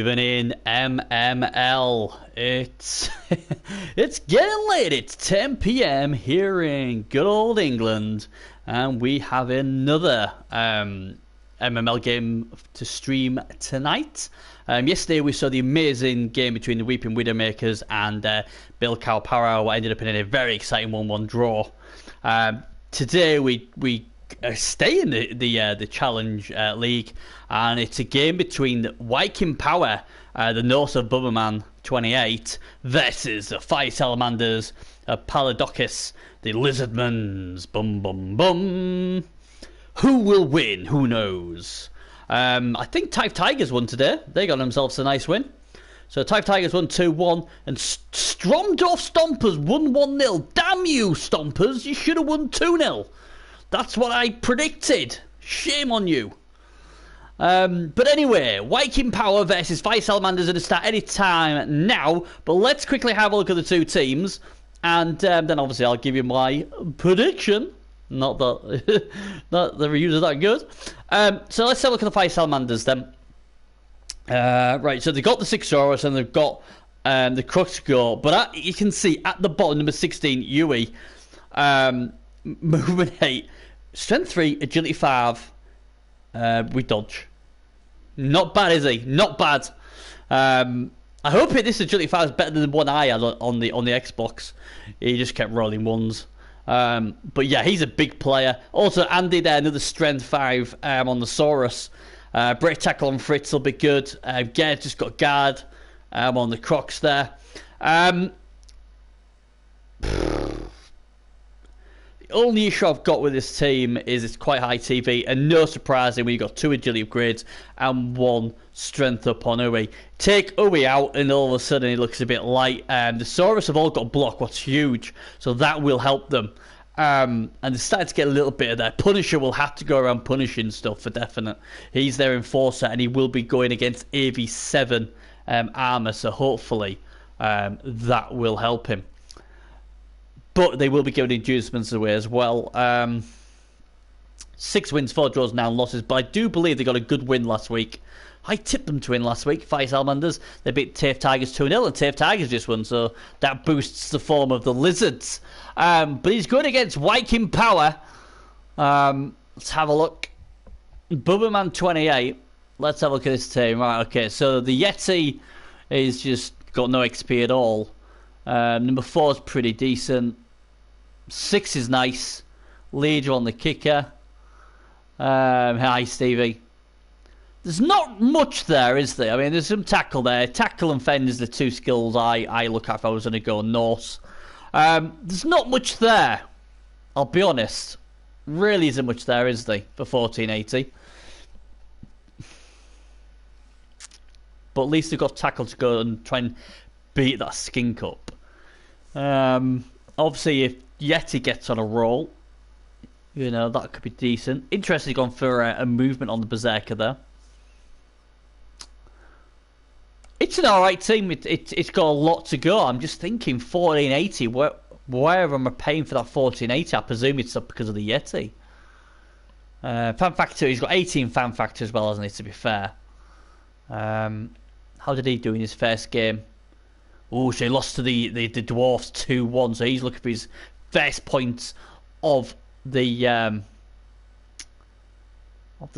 even in MML. It's it's getting late. It's 10 p.m. here in good old England, and we have another MML game to stream tonight. Yesterday we saw the amazing game between the Weeping Widowmakers and Wiking Power, what ended up in a very exciting 1-1 draw. Today we stay in the Challenge League, and it's a game between Wiking Power, the Norse of Bubberman 28, versus the Firesalamanders of Paladokis, the Lizardmans. Bum bum bum. Who will win? Who knows? I think Type Tigers won today. They got themselves a nice win. So Type Tigers won 2-1, and Stromdorf Stompers won 1-0. Damn you, Stompers! You should have won 2-0. That's what I predicted. Shame on you. But anyway, Wiking Power versus Firesalamanders are going to start any time now. But let's quickly have a look at the two teams, and then obviously I'll give you my prediction. Not that not the reviews are that good. So let's have a look at the Firesalamanders then. Right, so they've got the Sixorus and they've got the Crux Go. But you can see at the bottom, number 16, Yui, movement 8, strength 3, agility 5, with dodge. Not bad, is he? Not bad. I hope this agility 5 is better than the one I had on the Xbox. He just kept rolling ones. But yeah, he's a big player. Also, Andy there, another strength 5 on the Saurus. Break tackle on Fritz will be good. Gerd just got guard on the Crocs there. The only issue I've got with this team is it's quite high TV, and no surprising when you've got 2 agility upgrades and 1 strength up on Uwe. Take Uwe out and all of a sudden he looks a bit light. The Saurus have all got block, what's huge, so that will help them. And they're starting to get a little bit of that. Punisher will have to go around punishing stuff for definite. He's their enforcer, and he will be going against AV7 armor, so hopefully that will help him. But they will be giving inducements away as well. 6 wins, 4 draws, 9 losses. But I do believe they got a good win last week. I tipped them to win last week. Firesalamanders, they beat TAFE Tigers 2-0, and TAFE Tigers just won, so that boosts the form of the Lizards. But he's going against Wiking Power. Let's have a look. Bubberman 28. Let's have a look at this team. Right, okay, so the Yeti is just got no XP at all. Number 4 is pretty decent. 6 is nice. Leader on the kicker. Hi, Stevie. There's not much there, is there? I mean, there's some tackle there. Tackle and fend is the 2 skills I look at if I was going to go Norse. There's not much there. I'll be honest. Really isn't much there, is there, for 1480? But at least they've got tackle to go and try and beat that skink up. Obviously, if Yeti gets on a roll, you know, that could be decent. Interesting, gone for a movement on the Berserker there. It's an alright team. It's got a lot to go. I'm just thinking 1480. Where am I paying for that 1480? I presume it's up because of the Yeti. Fan factor. He's got 18 fan factor as well, hasn't he? To be fair. How did he do in his first game? Oh, so he lost to the Dwarfs 2-1. So he's looking for his first points of the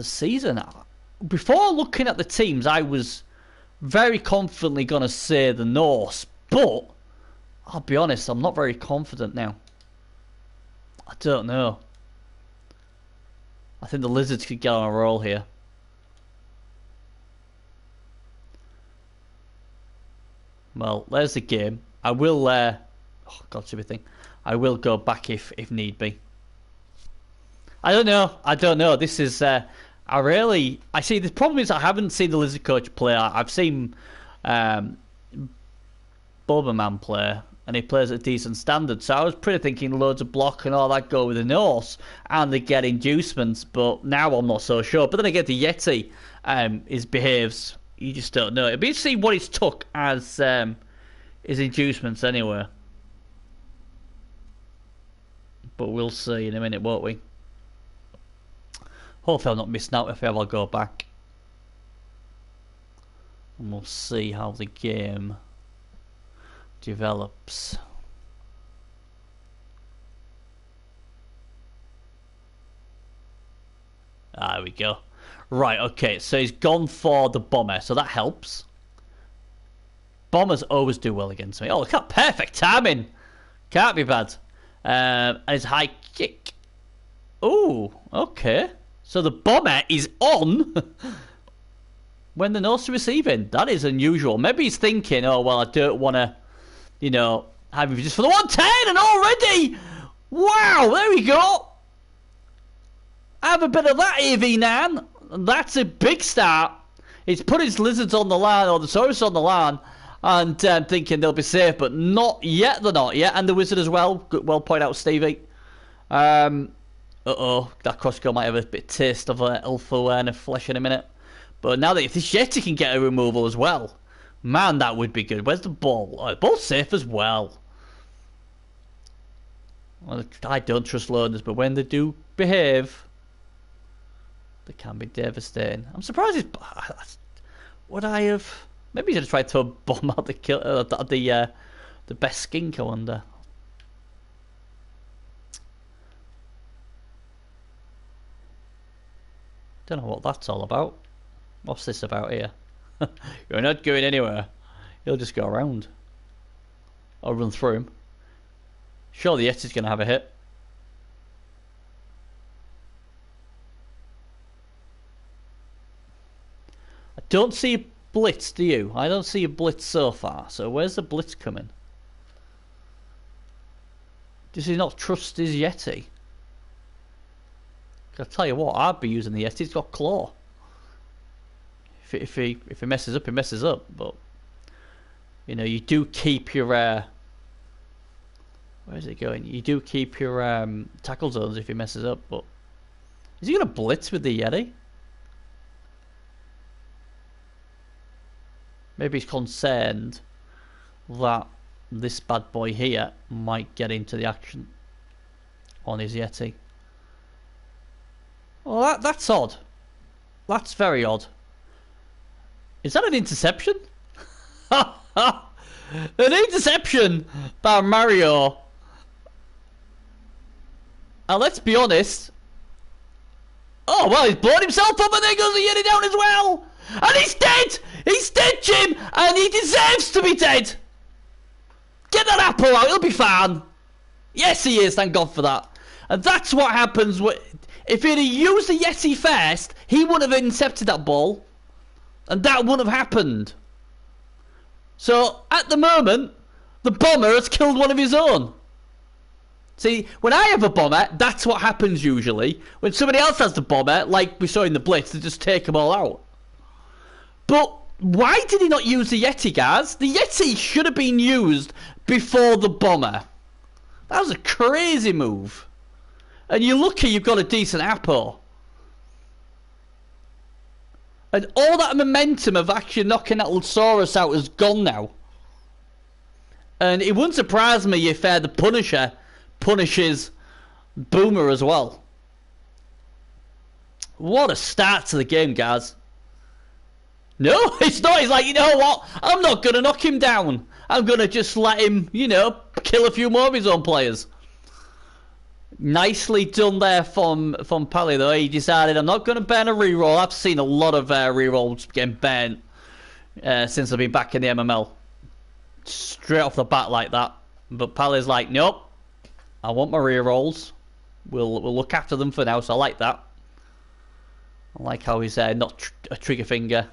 season. Before looking at the teams, I was very confidently going to say the Norse, but I'll be honest, I'm not very confident now. I don't know. I think the Lizards could get on a roll here. Well, there's the game. I will oh god, everything. I will go back if need be. I don't know. This is I see the problem is I haven't seen the Lizard Coach play. I've seen Boberman play, and he plays at a decent standard. So I was pretty thinking loads of block and all that go with the Norse, and they get inducements, but now I'm not so sure. But then again, the Yeti behaves, you just don't know. It'd be interesting what he's took as his inducements anyway. But we'll see in a minute, won't we? Hopefully I'm not missing out. If I ever go back. And we'll see how the game develops. There we go. Right, okay, so he's gone for the bomber, so that helps. Bombers always do well against me. Oh, look at perfect timing. Can't be bad. And his high kick. Oh, okay. So the bomber is on when the nose to receiving. That is unusual. Maybe he's thinking, oh, well, I don't want to, you know, have him just for the 110 and already. Wow, there we go. Have a bit of that, AV9. That's a big start. He's put his lizards on the line, or the Saurus on the line, and thinking they'll be safe, but not yet. They're not yet. And the wizard as well. Good, well pointed out, Stevie. Uh-oh. That crossbow might have a bit of taste of alpha and flesh in a minute. But now that if this Yeti can get a removal as well, man, that would be good. Where's the ball? Oh, the ball's safe as well. Well, I don't trust loaners, but when they do behave, they can be devastating. I'm surprised he's... Would I have... Maybe he's going to try to bomb out the best skink, I wonder. Don't know what that's all about. What's this about here? You're not going anywhere. He'll just go around. I'll run through him. Sure, the Yeti's going to have a hit. I don't see a blitz, do you? I don't see a blitz so far. So where's the blitz coming? Does he not trust his Yeti? I'll tell you what, I'd be using the Yeti. It's got claw. If he messes up, he messes up. But you know, you do keep your where is it going? You do keep your tackle zones if he messes up. But is he gonna blitz with the Yeti? Maybe he's concerned that this bad boy here might get into the action on his Yeti. Well, that's odd. That's very odd. Is that an interception? An interception by Mario. And let's be honest. Oh, well, he's blown himself up and there goes the Yeti down as well. And he's dead! He's dead, Jim! And he deserves to be dead! Get that apple out, he'll be fine. Yes, he is, thank God for that. And that's what happens if he'd have used the Yeti first, he would have intercepted that ball. And that wouldn't have happened. So, at the moment, the bomber has killed one of his own. See, when I have a bomber, that's what happens usually. When somebody else has the bomber, like we saw in the Blitz, they just take them all out. But why did he not use the Yeti, guys? The Yeti should have been used before the bomber. That was a crazy move. And you're lucky you've got a decent apple. And all that momentum of actually knocking that Lusaurus out is gone now. And it wouldn't surprise me if the Punisher punishes Boomer as well. What a start to the game, guys. No, it's not. He's like, you know what? I'm not going to knock him down. I'm going to just let him, you know, kill a few more of his own players. Nicely done there from Pally, though. He decided, I'm not going to burn a reroll. I've seen a lot of rerolls getting burnt since I've been back in the MML. Straight off the bat like that. But Pally's like, nope. I want my rerolls. We'll look after them for now, so I like that. I like how he's not a trigger finger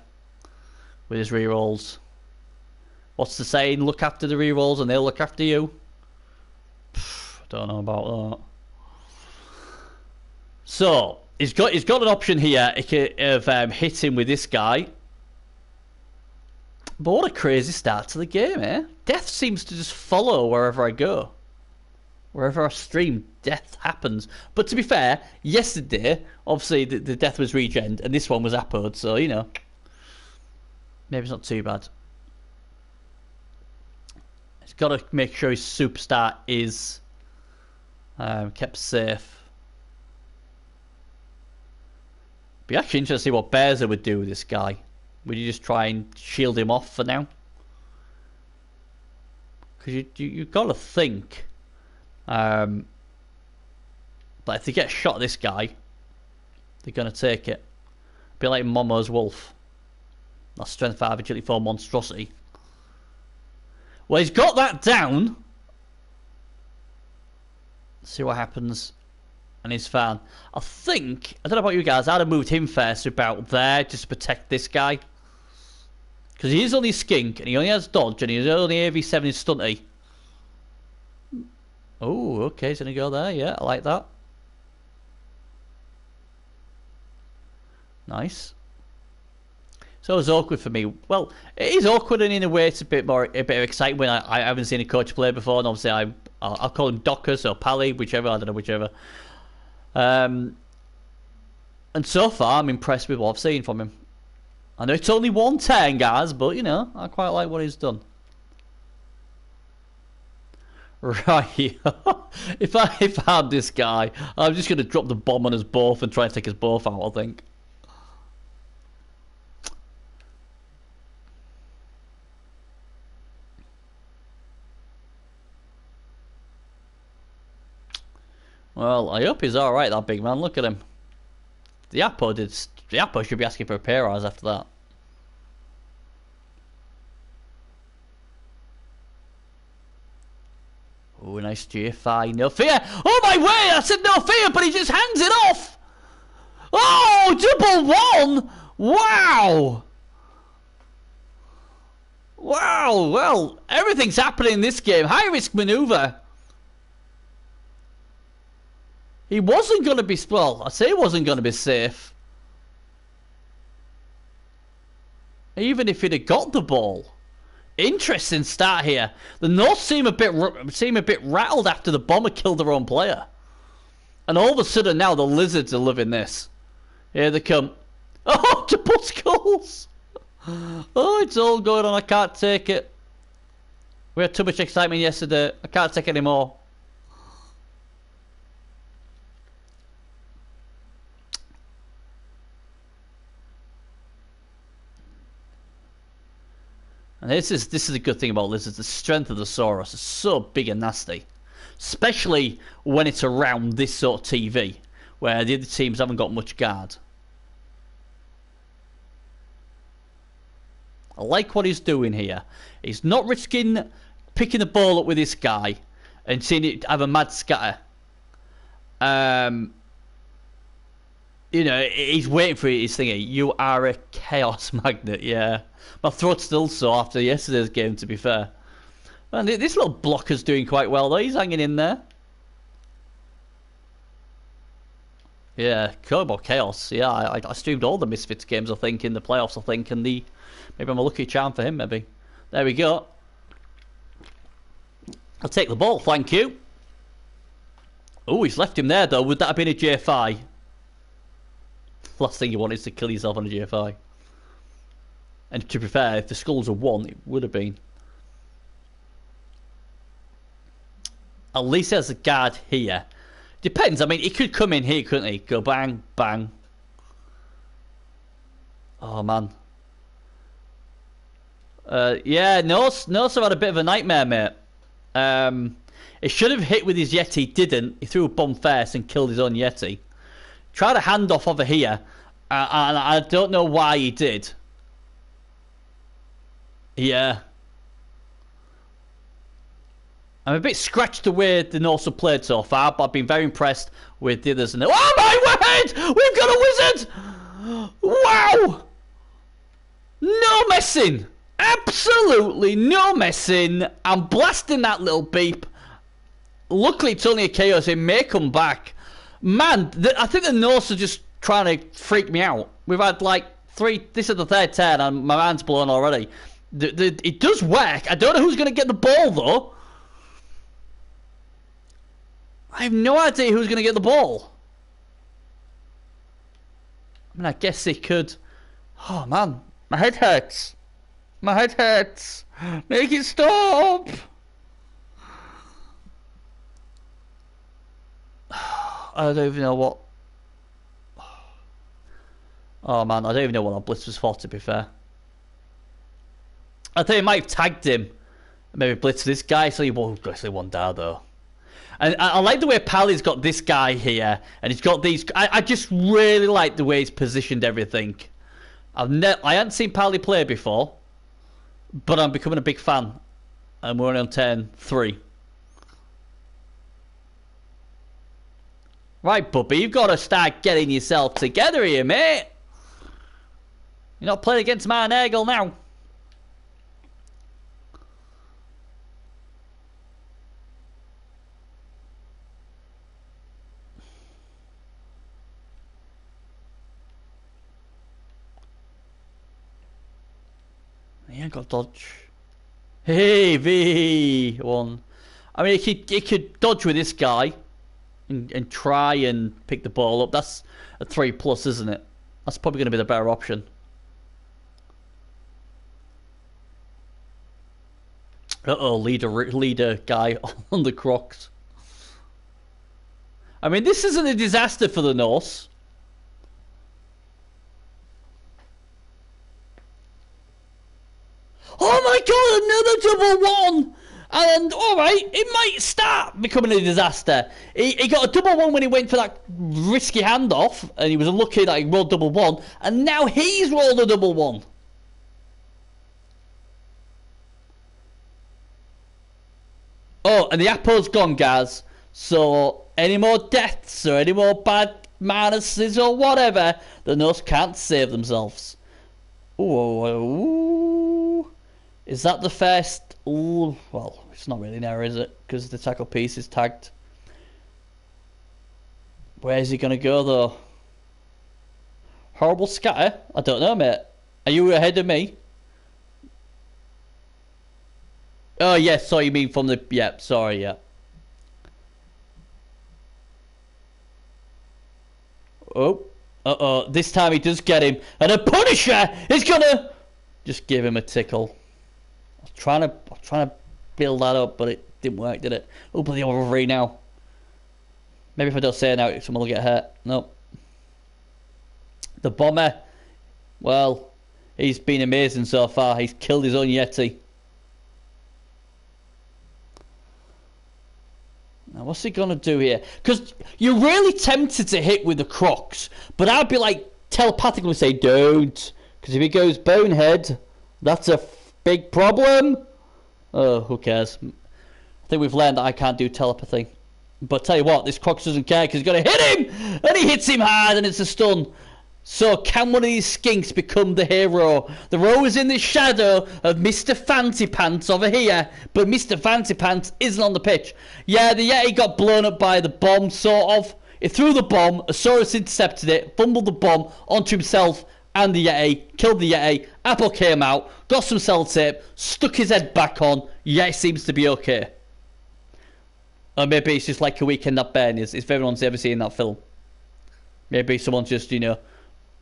with his rerolls. What's the saying? Look after the rerolls and they'll look after you. I don't know about that. So he's got an option here of hitting with this guy. But what a crazy start to the game, eh? Death seems to just follow wherever I go. Wherever I stream, death happens. But to be fair, yesterday, obviously the death was regened, and this one was apod, so, you know. Maybe it's not too bad. He's got to make sure his superstar is kept safe. Be actually interesting to see what Bearzer would do with this guy. Would you just try and shield him off for now? Because you've got to think. But if they get a shot at this guy, they're going to take it. Be like Momo's wolf. That's strength 5, agility 4 monstrosity. Well, he's got that down. Let's see what happens. And he's fine. I think, I don't know about you guys, I'd have moved him first about there just to protect this guy. Because he is only skink, and he only has dodge, and he's only AV7 is stunty. Oh, okay, he's going to go there, yeah, I like that. Nice. So it's awkward for me. Well, it is awkward, and in a way it's a bit of exciting when I haven't seen a coach play before, and obviously I'll call him Dockers or Pally, whichever, I don't know, whichever. And so far I'm impressed with what I've seen from him. I know it's only 1 turn, guys, but you know, I quite like what he's done. Right. if I'm this guy, I'm just gonna drop the bomb on us both and try and take us both out, I think. Well, I hope he's alright, that big man. Look at him. The Apo should be asking for a pay rise after that. Oh, nice GFI. No fear. Oh, my way! I said no fear, but he just hands it off! Oh, double 1! Wow! Wow, well, everything's happening in this game. High risk maneuver. He wasn't going to be, well, I say he wasn't going to be safe. Even if he'd have got the ball. Interesting start here. The North seem a bit rattled after the bomber killed their own player. And all of a sudden now the Lizards are loving this. Here they come. Oh, double skulls! Oh, it's all going on. I can't take it. We had too much excitement yesterday. I can't take it anymore. And this is a good thing about Lizards. The strength of the Saurus is so big and nasty. Especially when it's around this sort of TV. Where the other teams haven't got much guard. I like what he's doing here. He's not risking picking the ball up with this guy. And seeing it have a mad scatter. You know, he's waiting for his thingy. You are a chaos magnet, yeah. My throat's still sore after yesterday's game, to be fair. Man, this little blocker's doing quite well, though. He's hanging in there. Yeah, Turbo Chaos. Yeah, I streamed all the Misfits games, I think, in the playoffs, I think. And maybe I'm a lucky charm for him, maybe. There we go. I'll take the ball, thank you. Oh, he's left him there, though. Would that have been a JFI? Last thing you want is to kill yourself on a GFI. And to be fair, if the skulls are 1, it would have been. At least there's a guard here. Depends, I mean, he could come in here, couldn't he? Go bang, bang. Oh, man. Yeah, Norse have had a bit of a nightmare, mate. He should have hit with his Yeti, didn't. He threw a bomb first and killed his own Yeti. Tried a handoff over here, and I don't know why he did. Yeah. I'm a bit scratched the way the Norse have played so far, but I've been very impressed with the others. Oh my word! We've got a wizard! Wow! No messing! Absolutely no messing! I'm blasting that little beep. Luckily it's only a chaos, it may come back. Man, I think the Norse are just trying to freak me out. We've had like 3, this is the 3rd turn and my mind's blown already. It does work. I don't know who's going to get the ball though. I have no idea who's going to get the ball. I mean, I guess they could. Oh man, my head hurts. My head hurts. Make it stop. I don't even know what. Oh man, I don't even know what our blitz was for, to be fair. I think he might have tagged him. Maybe blitz this guy, so he won't actually one down though. And I like the way Pally's got this guy here, and he's got these. I just really like the way he's positioned everything. I hadn't seen Pally play before, but I'm becoming a big fan. And we're only on turn 3. Right, Bubby, you've got to start getting yourself together here, mate. You're not playing against my Nagel now. He ain't got dodge. Hey, V1. I mean, he could dodge with this guy and try and pick the ball up. That's a 3+, isn't it? That's probably going to be the better option. Uh-oh, leader guy on the Crocs. I mean, this isn't a disaster for the Norse. Oh my god, another double 1! And, alright, it might start becoming a disaster. He got a double 1 when he went for that risky handoff, and he was unlucky that he rolled double 1, and now he's rolled a double 1. Oh, and the Apo's gone, guys. So, any more deaths or any more bad minuses or whatever, the Norse can't save themselves. Ooh. Is that the first? Ooh, well, it's not really there, is it? Because the tackle piece is tagged. Where's he going to go, though? Horrible scatter? I don't know, mate. Are you ahead of me? Oh, yes, so you mean from the... Yeah, sorry, yeah. Oh. Uh-oh. This time he does get him. And a Punisher is going to... Just give him a tickle. I was trying to build that up, but it didn't work, did it? Oh, bloody over now. Maybe if I don't say it now, someone will get hurt. Nope. The Bomber. Well, he's been amazing so far. He's killed his own Yeti. Now, what's he going to do here? Because you're really tempted to hit with the Crocs, but I'd be like telepathically say, don't. Because if he goes bonehead, that's a big problem. Oh, who cares? I think we've learned that I can't do telepathy. But tell you what, this Crocs doesn't care because he's going to hit him! And he hits him hard and it's a stun. So can one of these skinks become the hero? The row is in the shadow of Mr. Fancy Pants over here, but Mr. Fancy Pants isn't on the pitch. Yeah, the Yeti got blown up by the bomb, sort of. He threw the bomb, Asaurus intercepted it, fumbled the bomb onto himself and the Yeti, killed the Yeti, Apple came out, got some sellotape, stuck his head back on, Yeti seems to be okay. Or maybe it's just like A Weekend at Bernie's, if everyone's ever seen that film. Maybe someone's just, you know,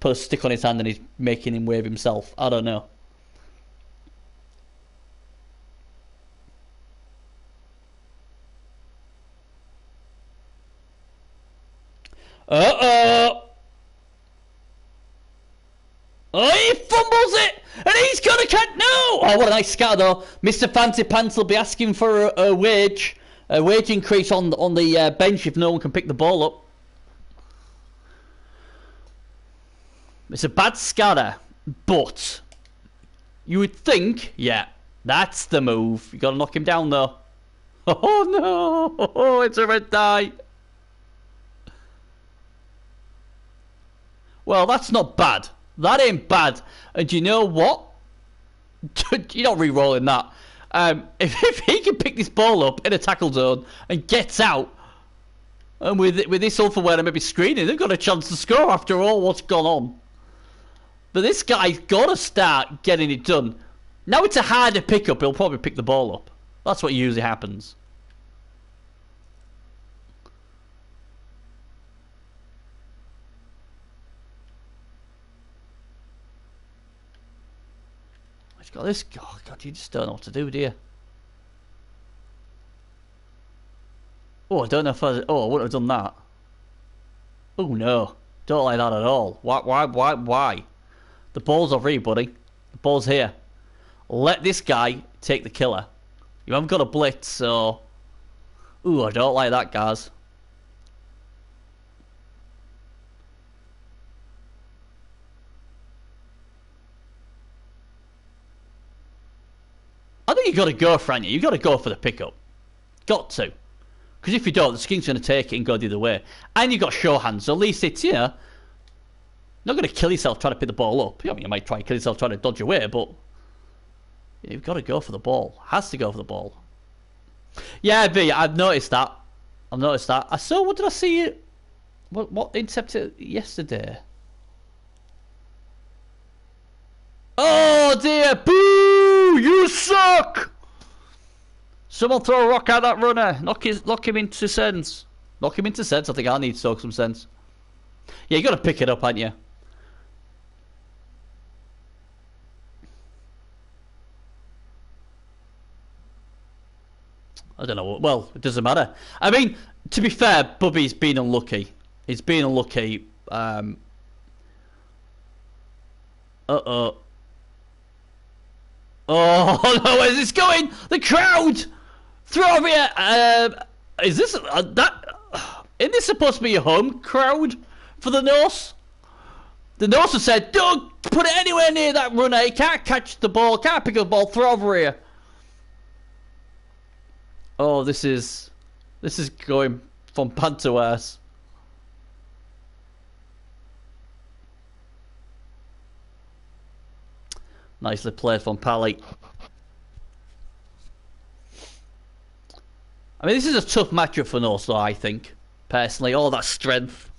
put a stick on his hand and he's making him wave himself. I don't know. Uh-oh! Oh, he fumbles it! And he's gonna catch... No! Oh, what a nice scatter, though. Mr. Fancy Pants will be asking for a wage increase on the bench if no one can pick the ball up. It's a bad scatter, but you would think, yeah, that's the move. You got to knock him down, though. Oh no! Oh, it's a red die. Well, that's not bad. That ain't bad. And you know what? You're not re-rolling that. If he can pick this ball up in a tackle zone and gets out, and with this self-aware and maybe screening, they've got a chance to score after all what's gone on. But this guy's got to start getting it done. Now it's a harder pickup, he'll probably pick the ball up. That's what usually happens. He's got this. Oh, God, you just don't know what to do you? Oh, I don't know if I wouldn't have done that. Oh, no. Don't like that at all. Why? The ball's over here, buddy. The ball's here. let this guy take the killer. You haven't got a blitz, so... Ooh, I don't like that, guys. I think you got to go, Franya. You got to go for the pickup. Got to. Because if you don't, the skink's going to take it and go the other way. And you've got show hands, so at least it's, you know... Not going to kill yourself trying to pick the ball up. I mean, you might try and kill yourself trying to dodge away, but... You've got to go for the ball. Has to go for the ball. Yeah, B, I've noticed that. I saw, what did I see? What intercepted yesterday? Oh dear, boo! You suck! Someone throw a rock at that runner. Knock him into sense. Knock him into sense. I think I need to soak some sense. Yeah, you got to pick it up, haven't you? I don't know. Well, it doesn't matter. I mean, to be fair, Bubby's been unlucky. He's been unlucky. Uh-oh. Oh, no, where's this going? The crowd! Throw over here! Is this... Isn't this supposed to be a home crowd for the Norse? The Norse have said, don't put it anywhere near that runner. He can't catch the ball, can't pick up the ball, throw over here. Oh, this is going from bad to worse. Nicely played from Pally. I mean, this is a tough matchup for North, though, I think. Personally, all that strength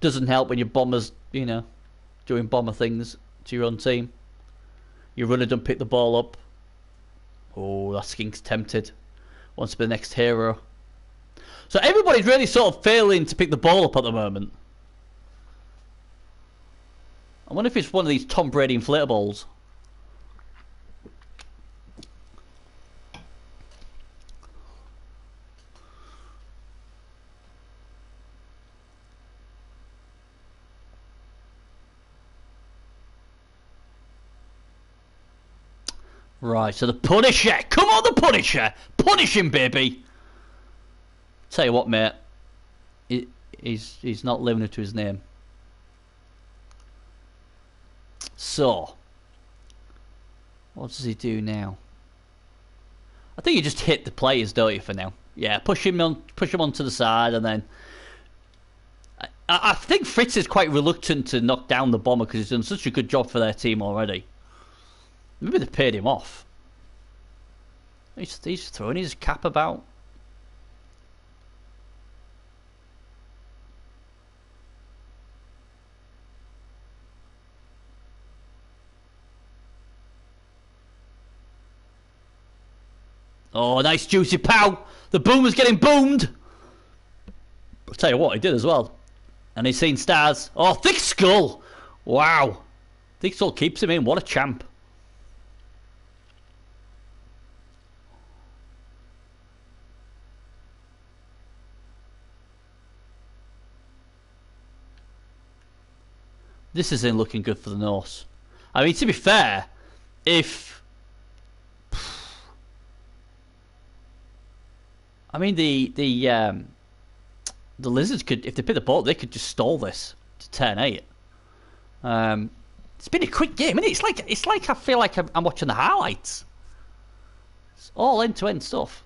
doesn't help when your bombers, you know, doing bomber things to your own team. Your runner don't pick the ball up. Oh, that skink's tempted. Wants to be the next hero. So everybody's really sort of failing to pick the ball up at the moment. I wonder if it's one of these Tom Brady inflatables. Right, so the Punisher. Come on, the Punisher. Punish him, baby. Tell you what, mate. He's not living up to his name. So, what does he do now? I think you just hit the players, don't you, for now? Yeah, push him onto the side, and then I think Fritz is quite reluctant to knock down the bomber because he's done such a good job for their team already. Maybe they paid him off. He's throwing his cap about. Oh, nice juicy pow! The boomer's getting boomed! I'll tell you what, he did as well. And he's seen stars. Oh, thick skull! Wow. Thick skull keeps him in. What a champ. This isn't looking good for the Norse. I mean, to be fair, if... I mean, the Lizards could, if they pick the ball, they could just stall this to 10-8. It's been a quick game, isn't it? It's like I feel like I'm watching the highlights. It's all end-to-end stuff.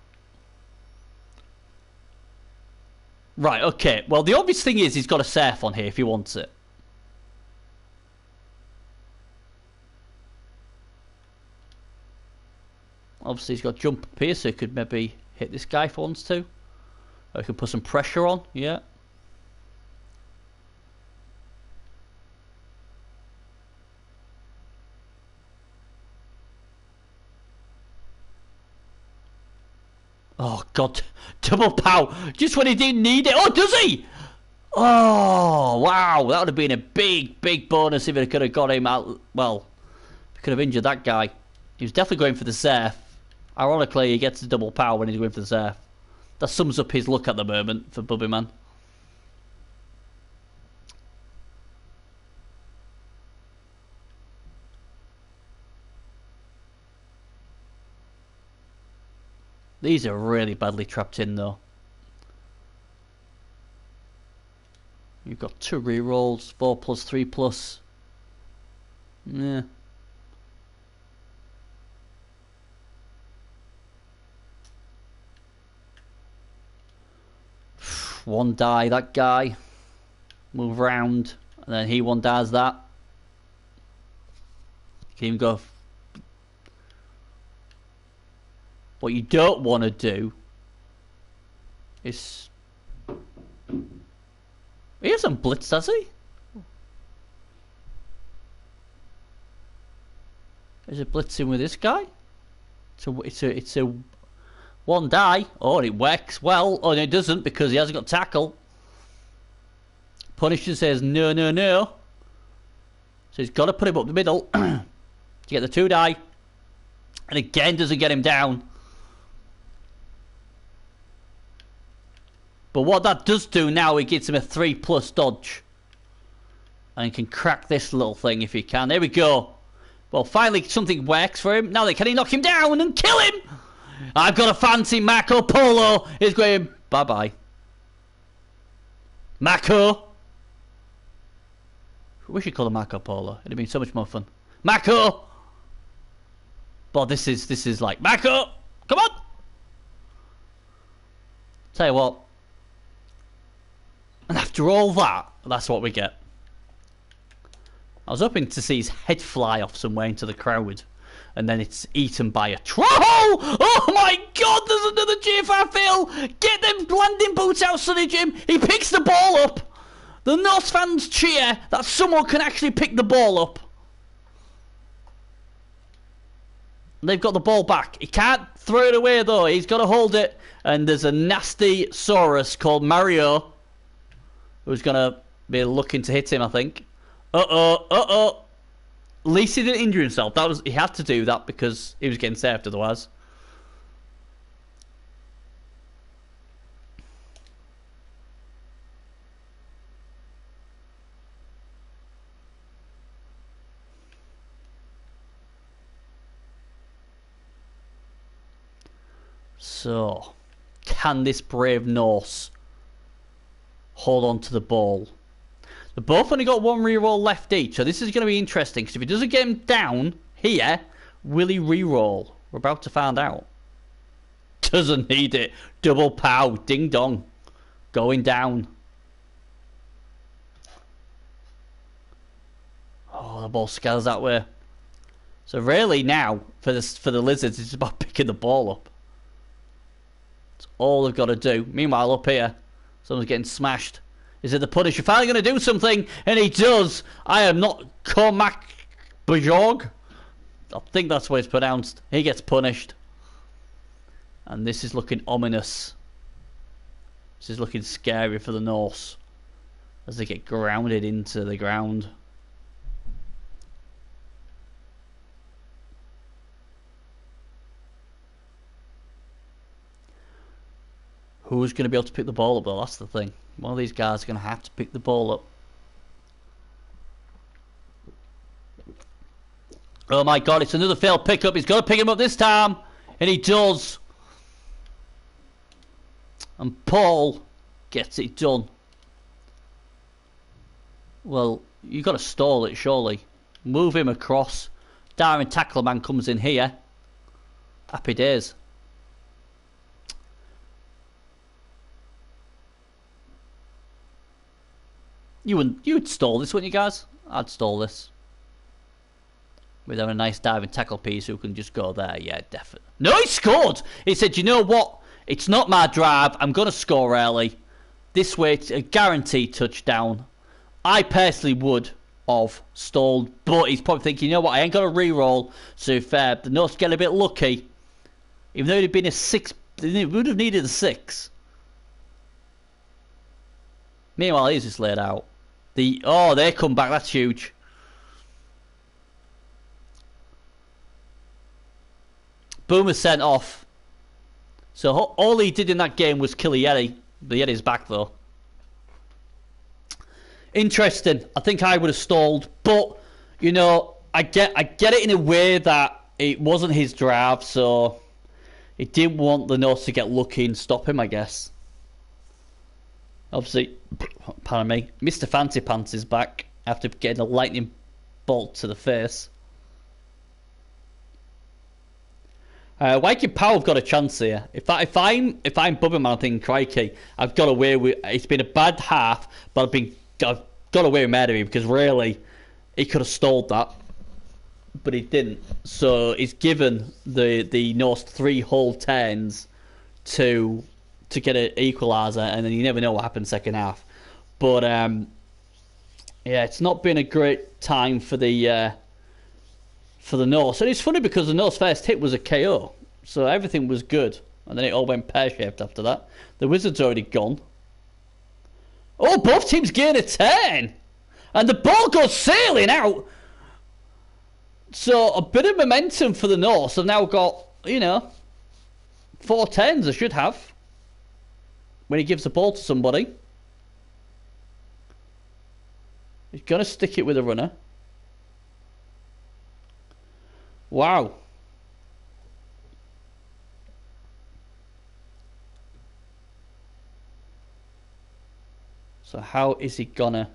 Right, okay. Well, the obvious thing is he's got a surf on here if he wants it. Obviously, he's got jump up here, so he could maybe hit this guy if he wants to. Or he could put some pressure on, yeah. Oh, God. Double pow. Just when he didn't need it. Oh, does he? Oh, wow. That would have been a big, big bonus if it could have got him out. Well, it could have injured that guy. He was definitely going for the surf. Ironically, he gets the double power when he's going for the surf. That sums up his luck at the moment for Bubby Man. These are really badly trapped in though. You've got 2 rerolls, 4 plus, 3 plus. Yeah. One die, that guy. Move round. And then he one dies that. You can even go. What you don't want to do is. He hasn't blitzed, has he? Is it blitzing with this guy? It's a one die. Oh, and it works well. Oh, and it doesn't because he hasn't got tackle. Punisher says no, no, no. So he's got to put him up the middle to get the 2 die. And again, doesn't get him down. But what that does do now, it gets him a 3 plus dodge. And he can crack this little thing if he can. There we go. Well, finally something works for him. Now can he knock him down and kill him? I've got a fancy Marco Polo. He's going, bye-bye. Marco. We should call him Marco Polo. It'd have been so much more fun. Marco. But this is like, Marco, come on. Tell you what. And after all that, that's what we get. I was hoping to see his head fly off somewhere into the crowd. And then it's eaten by a troll! Oh my god, there's another GFR fail! Get them landing boots out, Sonny Jim! He picks the ball up! The North fans cheer that someone can actually pick the ball up. They've got the ball back. He can't throw it away though, he's got to hold it. And there's a nasty Saurus called Mario who's going to be looking to hit him, I think. Uh-oh. At least he didn't injure himself. He had to do that because he was getting saved otherwise. So, can this brave Norse hold on to the ball? They've both only got 1 reroll left each, so this is going to be interesting, because if he doesn't get him down here, will he reroll? We're about to find out. Doesn't need it. Double pow. Ding dong. Going down. Oh, the ball scatters that way. So really now, for the Lizards, it's about picking the ball up. That's all they've got to do. Meanwhile, up here, someone's getting smashed. Is it the Punisher finally going to do something? And he does. I am not Cormac Bajorg. I think that's what it's pronounced. He gets punished. And this is looking ominous. This is looking scary for the Norse. As they get grounded into the ground. Who's going to be able to pick the ball up though? That's the thing. One of these guys are going to have to pick the ball up. Oh my god, it's another failed pickup. He's got to pick him up this time. And he does. And Paul gets it done. Well, you've got to stall it surely. Move him across. Darren Tackleman comes in here. Happy days. You'd stall this, wouldn't you guys? I'd stall this. We'd have a nice diving tackle piece who can just go there. Yeah, definitely. No, he scored! He said, you know what? It's not my drive. I'm going to score early. This way, it's a guaranteed touchdown. I personally would have stalled, but he's probably thinking, you know what? I ain't got a re-roll. So if the North get a bit lucky, even though it had been a 6, it would have needed a 6. Meanwhile, he's just laid out. They come back. That's huge. Boomer sent off. So all he did in that game was kill a Yeti. The Yeti's back though. Interesting. I think I would have stalled, but you know, I get it in a way that it wasn't his drive, so He didn't want the Norse to get lucky and stop him, I guess. Obviously, pardon me, Mr. Fancy Pants is back after getting a lightning bolt to the face. Wiking Power have got a chance here. If I'm Bubba Man, I'm thinking, crikey, I've got away with. It's been a bad half, but I've got away with murdering because really, he could have stalled that, but he didn't. So he's given the Norse 3 whole turns to get an equaliser, and then you never know what happens second half. But yeah, it's not been a great time for the Norse. And it's funny because the Norse first hit was a KO, so everything was good, and then it all went pear-shaped after that. The Wizard's already gone. Oh, both teams gain a turn, and the ball goes sailing out. So a bit of momentum for the Norse. Have now got, 4 turns they should have when he gives the ball to somebody. He's going to stick it with a runner. Wow. So how is he gonna...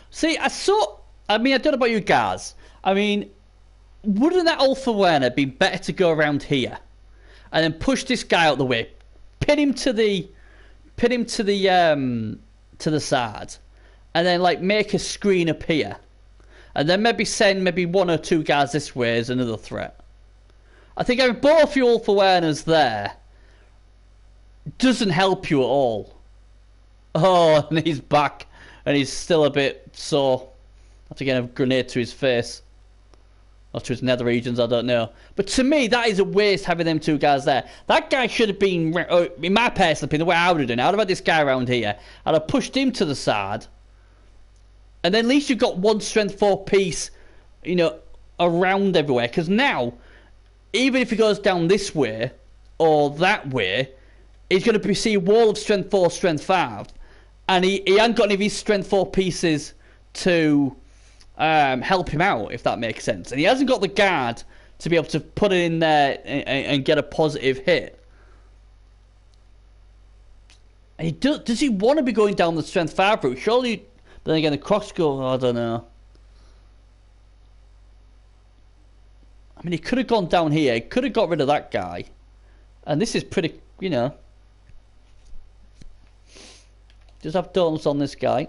See, I don't know about you guys. I mean, wouldn't that Alpha Werner be better to go around here and then push this guy out the way, pin him to the side, and then like make a screen appear, and then maybe send maybe 1 or 2 guys this way as another threat. I think having both your Alpha Werners there doesn't help you at all. Oh, and he's back, and he's still a bit sore after getting a grenade to his face. Or to his nether regions, I don't know. But to me, that is a waste having them 2 guys there. That guy should have been, in my personal opinion, the way I would have done it, I'd have had this guy around here. I'd have pushed him to the side. And then at least you've got 1 strength 4 piece, around everywhere. Because now, even if he goes down this way, or that way, he's going to see a wall of strength 4, strength 5. And he hasn't got any of his strength 4 pieces to... help him out, if that makes sense. And he hasn't got the guard to be able to put it in there and get a positive hit. And does he want to be going down the strength 5 route? Surely, then again, the cross go, I don't know. I mean, he could have gone down here. He could have got rid of that guy. And this is pretty, Just have donuts on this guy.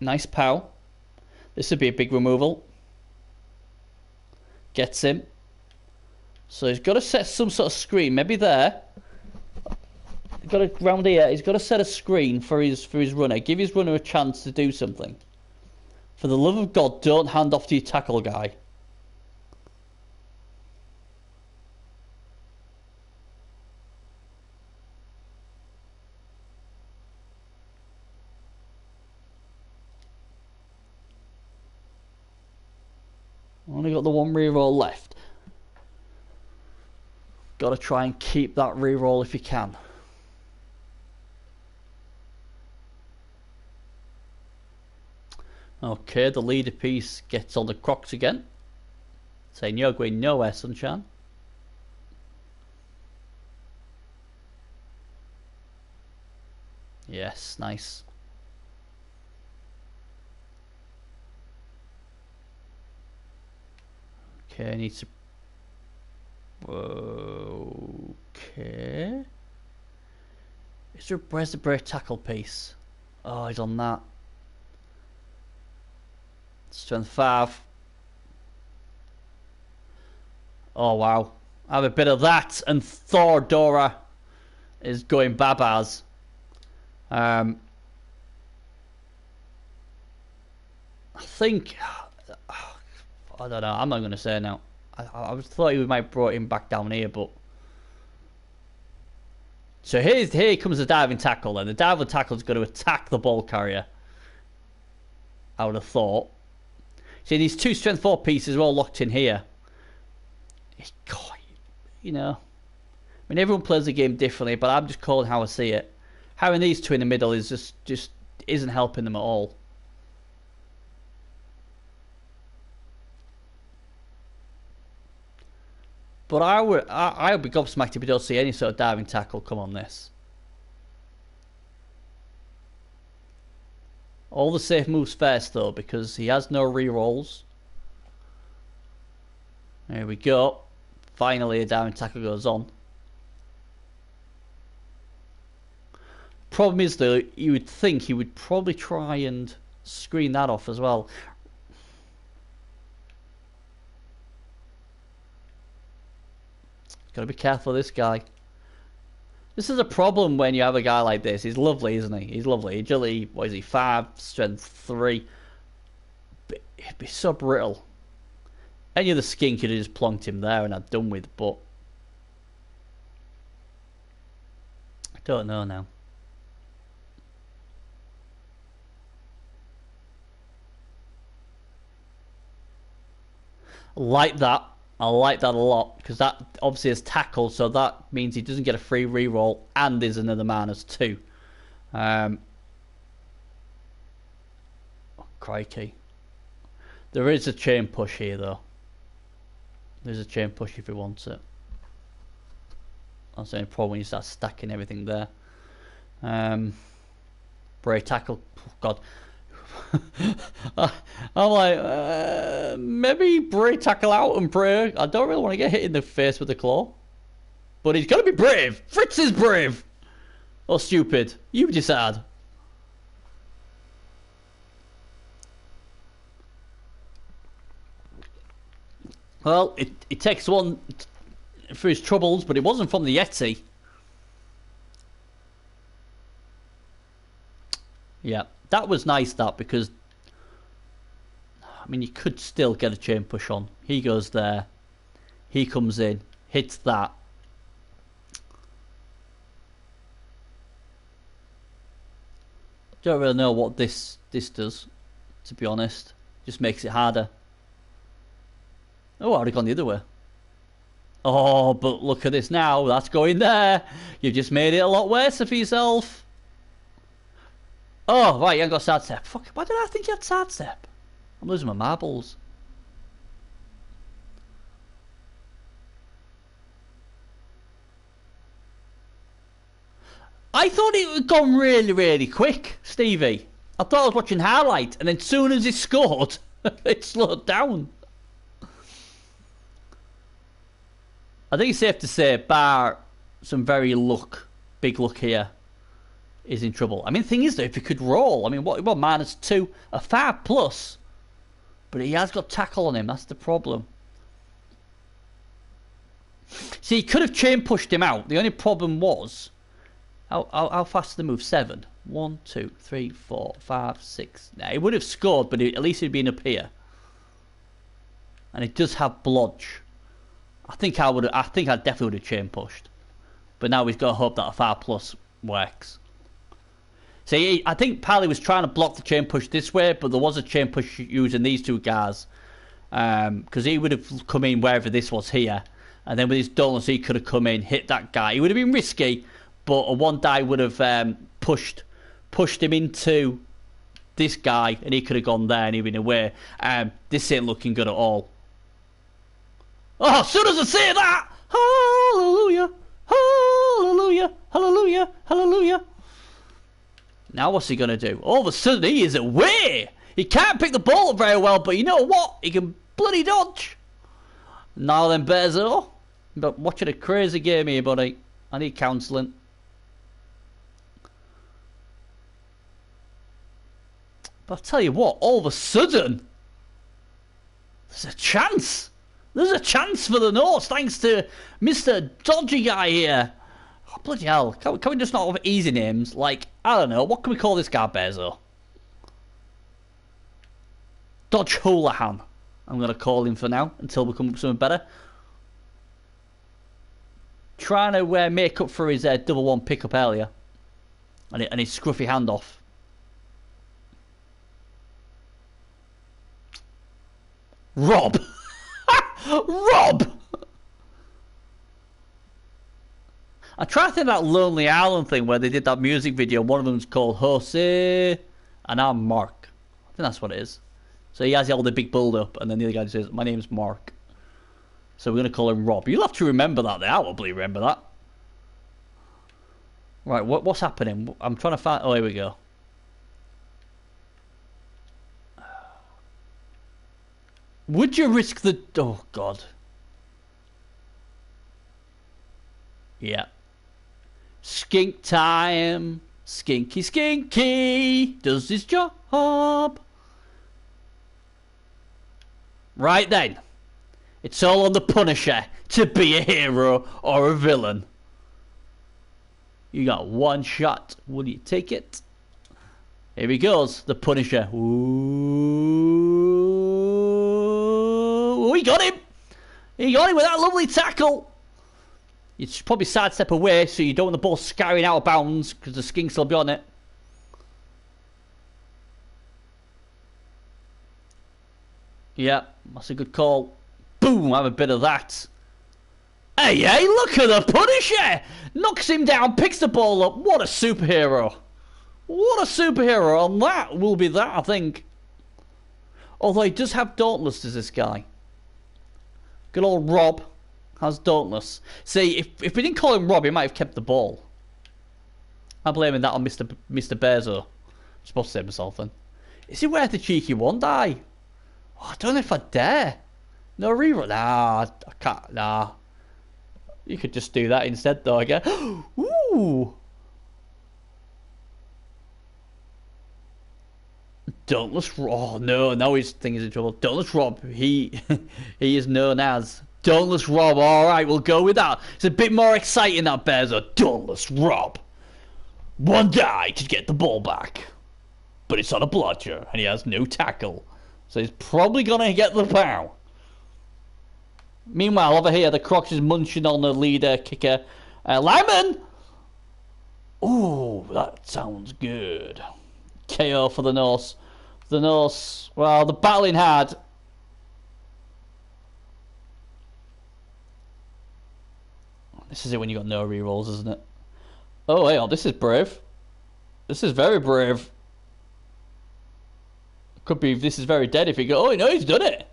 Nice pow. This would be a big removal. Gets him. So he's got to set some sort of screen. Maybe there. He's got to round here. He's got to set a screen for his runner. Give his runner a chance to do something. For the love of God, don't hand off to your tackle guy. Only got the 1 reroll left. Got to try and keep that reroll if you can. Okay, the leader piece gets on the Crocs again. Saying you're going nowhere, sunshine. Yes, nice. Okay, I need to... Okay. Where's the brave tackle piece? Oh, he's on that. Strength 5. Oh, wow. I have a bit of that, and Thor Dora is going babas. I think... I don't know. I'm not going to say now. I thought he might have brought him back down here, but... So here comes the diving tackle, and the diving tackle is going to attack the ball carrier. I would have thought. See, these 2 strength 4 pieces are all locked in here. God, I mean, everyone plays the game differently, but I'm just calling how I see it. Having these 2 in the middle is just isn't helping them at all. But I would be gobsmacked if we don't see any sort of diving tackle come on this. All the safe moves first though, because he has no re-rolls. There we go. Finally a diving tackle goes on. Problem is though, you would think he would probably try and screen that off as well. Gotta be careful of this guy. This is a problem when you have a guy like this. He's lovely, isn't he? He's lovely. Agility, what is he? 5, strength 3. But he'd be so brittle. Any other skin could have just plonked him there and I'd done with, but I don't know now. Like that. I like that a lot because that obviously is tackle, so that means he doesn't get a free reroll and there's another -2. Oh, crikey. There is a chain push here though. There's a chain push if he wants it. That's the only problem when you start stacking everything there. Brave tackle. Oh, God. I'm like, maybe brave tackle out and brave. I don't really want to get hit in the face with the claw. But he's got to be brave. Fritz is brave. Or stupid. You decide. Well, it takes one for his troubles, but it wasn't from the Yeti. Yeah, that was nice, that, because I mean, you could still get a chain push on. He goes there. He comes in, hits that. Don't really know what this does, to be honest. Just makes it harder. Oh, I would have gone the other way. Oh, but look at this now. That's going there. You've just made it a lot worse for yourself. Oh, right, you haven't got sidestep. Fuck, why did I think you had sidestep? I'm losing my marbles. I thought it had gone really, really quick, Stevie. I thought I was watching highlight, and then as soon as it scored, it slowed down. I think it's safe to say, bar some very big luck here, is in trouble. I mean, the thing is, though, if he could roll, I mean, what -2, a 5+, but he has got tackle on him. That's the problem. See, he could have chain pushed him out. The only problem was, how fast did the move? 7. 1, 2, 3, 4, 5, 6. Now, he would have scored, but at least he'd been up here. And it does have blodge. I think I definitely would have chain pushed. But now we've got to hope that a 5+ works. See, I think Pally was trying to block the chain push this way, but there was a chain push using these two guys. Because he would have come in wherever this was here. And then with his dullness, he could have come in, hit that guy. He would have been risky, but a one die would have pushed him into this guy, and he could have gone there and he'd been away. This ain't looking good at all. Oh, as soon as I say that, hallelujah, hallelujah, hallelujah, hallelujah. Now what's he going to do? All of a sudden he is away. He can't pick the ball up very well, but you know what? He can bloody dodge. Now then, Bezo. But watching a crazy game here, buddy. I need counselling. But I'll tell you what, all of a sudden, there's a chance. There's a chance for the Norse, thanks to Mr. Dodgy Guy here. Oh, bloody hell. Can we just not have easy names? Like, I don't know, what can we call this guy, Bezo? Dodge Houlihan. I'm going to call him for now, until we come up with something better. Trying to make up for his double one pickup earlier. And his scruffy handoff. Rob! Rob! I try to think of that Lonely Island thing where they did that music video. One of them's called Jose. And I'm Mark. I think that's what it is. So he has all the big build up, and then the other guy says, "My name's Mark." So we're gonna call him Rob. You'll have to remember that. I'll probably remember that. Right, what's happening? I'm trying to find. Oh, here we go. Would you risk the? Oh God. Yeah. Skink time. Skinky Skinky does his job. Right then. It's all on the Punisher to be a hero or a villain. You got one shot. Will you take it? Here he goes. The Punisher. Ooh. He got him. He got him with that lovely tackle. You should probably sidestep away so you don't want the ball scattering out of bounds because the skinks will be on it. Yeah, that's a good call. Boom, have a bit of that. Hey, look at the Punisher! Knocks him down, picks the ball up. What a superhero. What a superhero. And that will be that, I think. Although he does have Dauntless, does this guy. Good old Rob has Dauntless. See, if we didn't call him Rob, he might have kept the ball. I'm blaming that on Mr. Bearzo. I'm supposed to say myself then. Is he worth a cheeky one die? Oh, I don't know if I dare. No rerun. Nah, I can't. Nah. You could just do that instead, though, again. Ooh. Dauntless. Oh no, now his thing is in trouble. Dauntless Rob. He is known as Dauntless Rob. All right, we'll go with that. It's a bit more exciting, that Bearzo. Dauntless Rob. One die to get the ball back, but it's on a blotcher and he has no tackle, so he's probably gonna get the pow. Meanwhile, over here, the Crocs is munching on the leader kicker, Lyman. Ooh, that sounds good. KO for the Norse. The Norse, well, the battling hard. This is it when you got no rerolls, isn't it? Oh, hang on, this is brave. This is very brave. Could be, this is very dead if he go, oh, no, he's done it.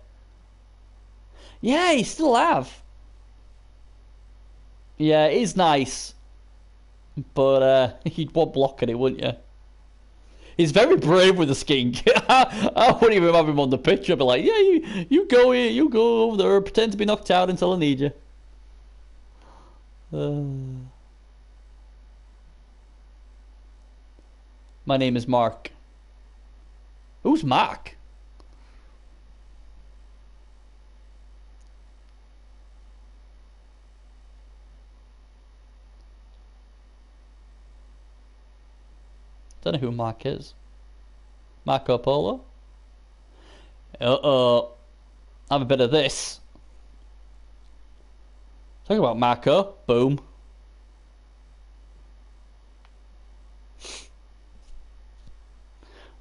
Yeah, he's still alive. Yeah, it is nice. But you'd want blocking it, wouldn't you? He's very brave with the skink. I wouldn't even have him on the pitch. I'd be like, yeah, you go here, you go over there, pretend to be knocked out until I need you. My name is Mark. Who's Mark? Don't know who Mark is. Marco Polo? Uh-oh. Have a bit of this. Talk about Marco. Boom.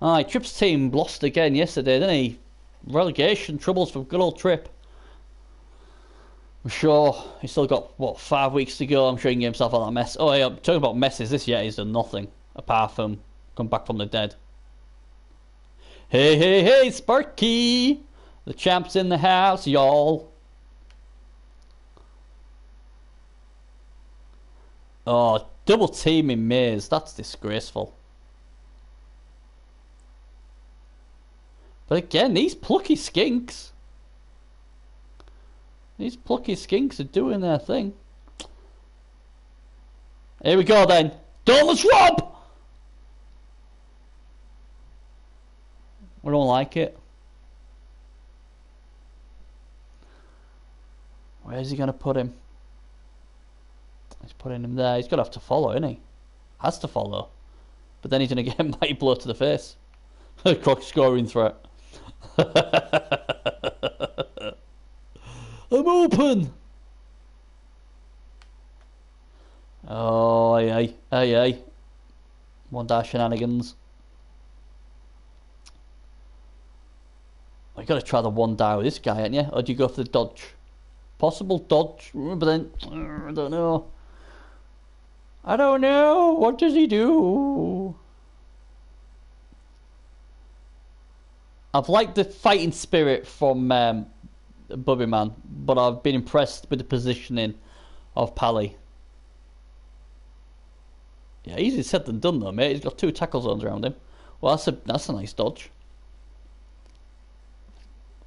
Aye, Tripp's team lost again yesterday, didn't he? Relegation troubles for good old Tripp. I'm sure he's still got, what, 5 weeks to go. I'm sure he can get himself out of that mess. Oh, yeah, talking about messes this year, he's done nothing. Apart from come back from the dead. Hey, hey, hey, Sparky! The champ's in the house, y'all. Oh, double teaming Maze. That's disgraceful. But again, these plucky skinks. These plucky skinks are doing their thing. Here we go then. Dauntless Rob! I don't like it. Where's he going to put him? He's putting him there. He's going to have to follow, isn't he? Has to follow. But then he's going to get a mighty blow to the face. Croc scoring threat. I'm open! Oh, aye, aye, aye, aye. One dash shenanigans. You got to try the one die with this guy, haven't you? Or do you go for the dodge? Possible dodge, but then I don't know. I don't know. What does he do? I've liked the fighting spirit from Bubby Man, but I've been impressed with the positioning of Pally. Yeah, easier said than done though, mate. He's got 2 tackle zones around him. Well, that's a nice dodge.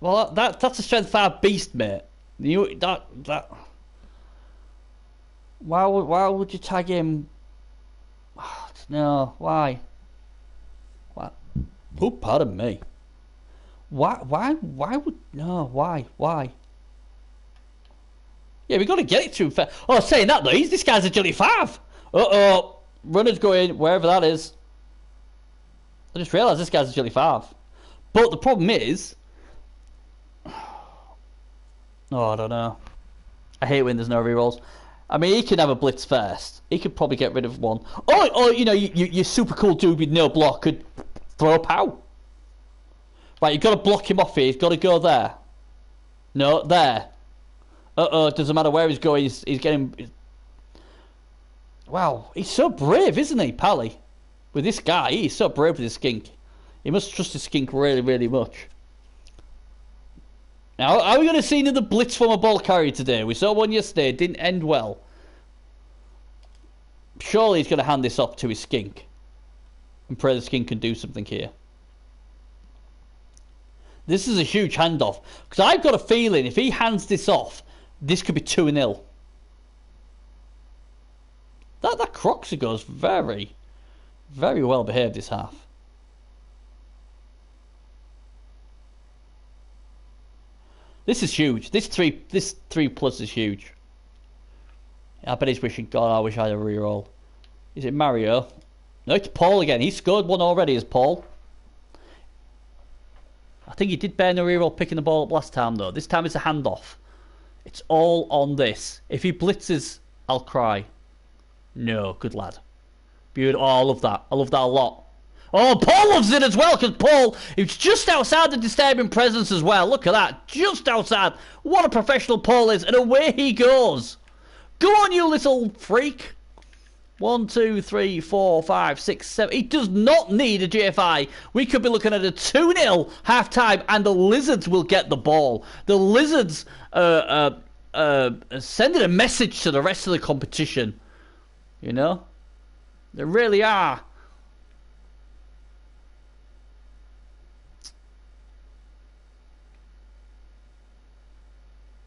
Well, that's a strength 5 beast, mate. That. Why would you tag him? No, why? What? Oh, pardon me. Why would no? Why? Yeah, we got to get it to him. Oh, saying that though, this guy's agility 5. Runner's going wherever that is. I just realised this guy's agility 5. But the problem is, I don't know. I hate when there's no rerolls. I mean, he can have a blitz first. He could probably get rid of one. Or you know, you super cool dude with no block could throw a pow. Right, you've got to block him off here. He's got to go there. No, there. It doesn't matter where he's going. He's getting... Wow, he's so brave, isn't he, Pally? With this guy, he's so brave with his skink. He must trust his skink really, really much. Now, are we going to see another blitz from a ball carrier today? We saw one yesterday. It didn't end well. Surely he's going to hand this off to his skink. And pray the skink can do something here. This is a huge handoff. Because I've got a feeling if he hands this off, this could be 2-0. That Croxy goes very, very well behaved this half. This is huge. This 3+ is huge. I bet he's wishing, God, I wish I had a reroll. Is it Mario? No, it's Paul again. He scored one already as Paul. I think he did bear no reroll picking the ball up last time though. This time it's a handoff. It's all on this. If he blitzes, I'll cry. No, good lad. Beautiful. Oh, I love that. I love that a lot. Oh, Paul loves it as well, because Paul is just outside the disturbing presence as well. Look at that. Just outside. What a professional Paul is. And away he goes. Go on, you little freak. 1, 2, 3, 4, 5, 6, 7. He does not need a GFI. We could be looking at a 2-0 half-time, and the Lizards will get the ball. The Lizards sending a message to the rest of the competition. You know? They really are.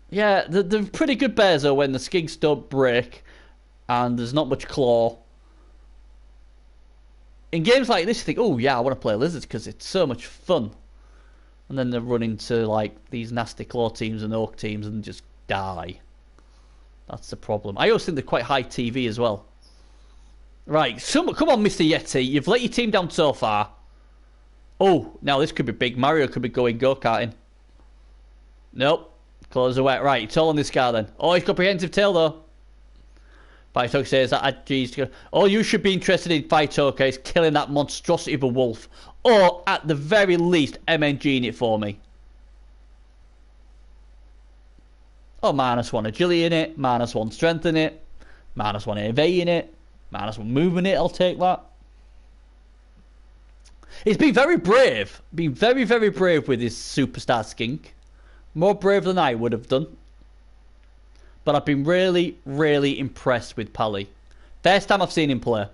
Yeah, they're pretty good bears though when the skinks don't break and there's not much claw. In games like this you think, oh yeah, I want to play lizards because it's so much fun. And then they run into like these nasty claw teams and oak teams and just die. That's the problem. I always think they're quite high TV as well. Right, come on Mr. Yeti, you've let your team down so far. Oh, now this could be big. Mario could be going go-karting. Nope. Close away. Right, it's all on this guy then. Oh, he's got comprehensive tail though. Fightoke says that. Geez, oh, you should be interested in Fightoke. He's killing that monstrosity of a wolf. Or at the very least, MNGing it for me. Oh, -1 agility in it. -1 strength in it. -1 AV in it. -1 moving it. I'll take that. He's been very brave. Been very, very brave with his superstar skink. More brave than I would have done. But I've been really, really impressed with Pally. First time I've seen him play.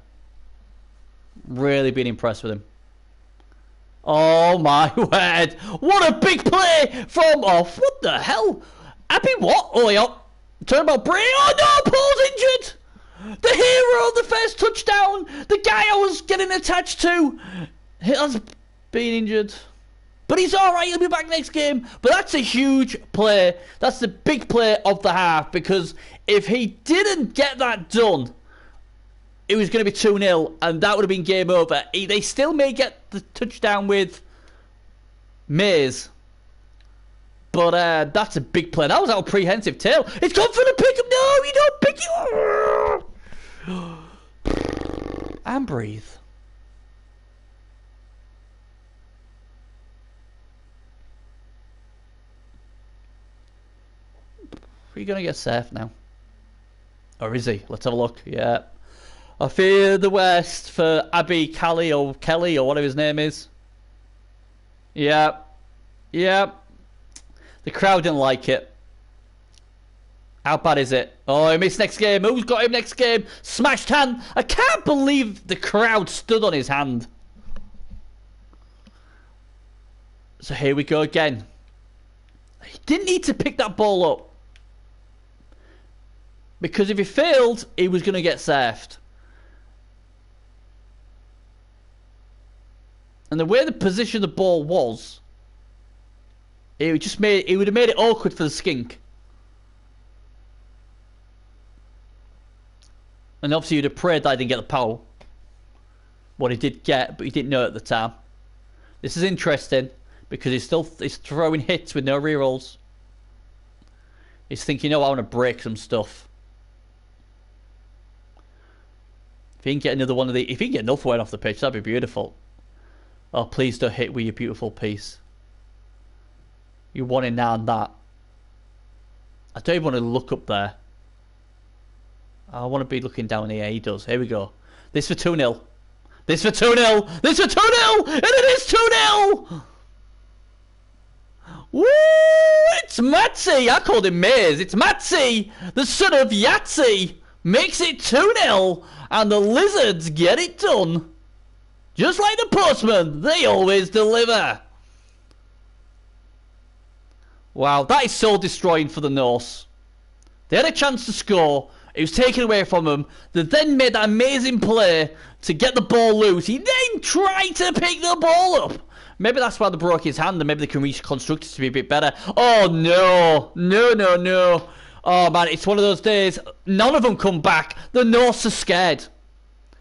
Really been impressed with him. Oh my word. What a big play from off. What the hell? Happy what? Oh yeah. Turnabout break. Oh no, Paul's injured. The hero of the first touchdown. The guy I was getting attached to has been injured. But he's alright, he'll be back next game. But that's a huge play. That's the big play of the half. Because if he didn't get that done, it was going to be 2-0. And that would have been game over. They still may get the touchdown with Mays. But that's a big play. That was our prehensive tail. It's gone for the pickup. No, you don't pick it. And breathe. Are you going to get safe now? Or is he? Let's have a look. Yeah. I fear the West for Abby Kelly or whatever his name is. Yeah. Yeah. The crowd didn't like it. How bad is it? Oh, he missed next game. Who's got him next game? Smashed hand. I can't believe the crowd stood on his hand. So here we go again. He didn't need to pick that ball up. Because if he failed, he was going to get served. And the way the position the ball was, it would have made it awkward for the skink. And obviously you'd have prayed that I didn't get the power. What he did get, but he didn't know at the time. This is interesting because he's throwing hits with no rerolls. He's thinking, I want to break some stuff. If he can get another one of the, if he can get another one off the pitch, that'd be beautiful. Oh, please don't hit with your beautiful piece. You want it now and that. I don't even want to look up there. I want to be looking down here. He does. Here we go. This for 2-0. This for 2-0. This for 2-0. And it is 2-0. Woo! It's Matsy. I called him Maze. It's Matsy, the son of Yahtzee. Makes it 2-0. And the Lizards get it done. Just like the postman, they always deliver. Wow, that is soul destroying for the Norse. They had a chance to score. It was taken away from them. They then made that amazing play to get the ball loose. He then tried to pick the ball up. Maybe that's why they broke his hand and maybe they can reconstruct it to be a bit better. Oh, no. No, no, no. Oh, man, it's one of those days. None of them come back. The Norse are scared.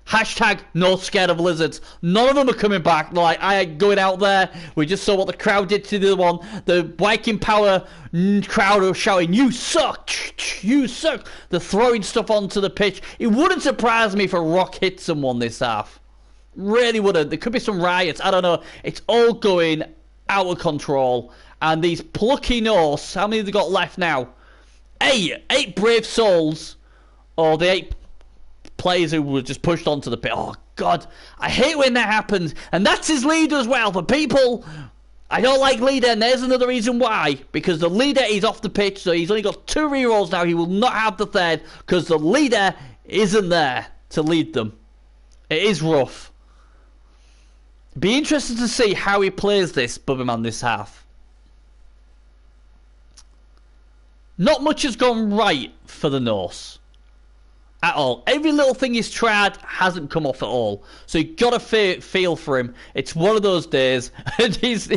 Hashtag not scared of lizards. None of them are coming back. They're like, I ain't going out there. We just saw what the crowd did to the other one. The Wiking Power crowd are shouting, you suck, you suck. They're throwing stuff onto the pitch. It wouldn't surprise me if a rock hit someone this half. Really wouldn't. There could be some riots. I don't know. It's all going out of control. And these plucky Norse, how many have they got left now? 8. 8 brave souls. Or the 8 players who were just pushed onto the pit. Oh, God. I hate when that happens. And that's his leader as well. For people, I don't like leader. And there's another reason why. Because the leader is off the pitch. So he's only got 2 rerolls now. He will not have the third. Because the leader isn't there to lead them. It is rough. Be interested to see how he plays this Bubberman this half. Not much has gone right for the Norse. At all. Every little thing he's tried hasn't come off at all. So you gotta feel for him. It's one of those days. And he's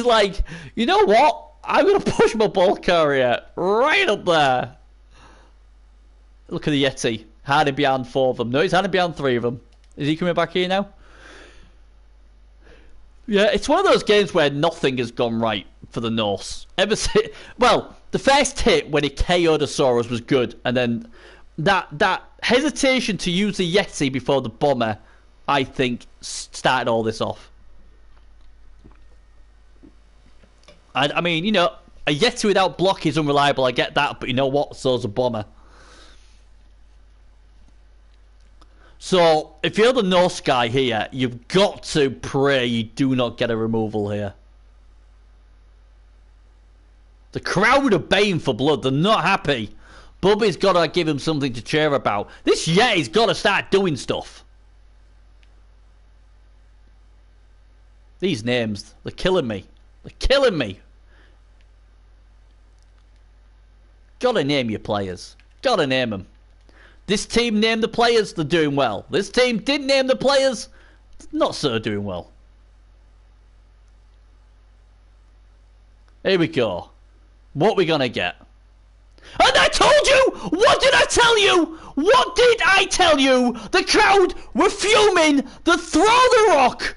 like, you know what? I'm gonna push my ball carrier right up there. Look at the Yeti. Hiding behind 4 of them. No, he's hiding behind 3 of them. Is he coming back here now? Yeah, it's one of those games where nothing has gone right for the Norse. Well, the first hit when he KO'd Asaurus was good, and then that hesitation to use the Yeti before the bomber, I think, started all this off. I mean, you know, a Yeti without block is unreliable, I get that, but you know what? So's a bomber. So, if you're the Norse guy here, you've got to pray you do not get a removal here. The crowd are baying for blood. They're not happy. Bubby's got to give him something to cheer about. This Yeti's got to start doing stuff. These names, they're killing me. They're killing me. Gotta name your players. Gotta name them. This team named the players, they're doing well. This team didn't name the players, not so doing well. Here we go. What we gonna get? And I told you! What did I tell you? What did I tell you? The crowd were fuming. They throw the rock.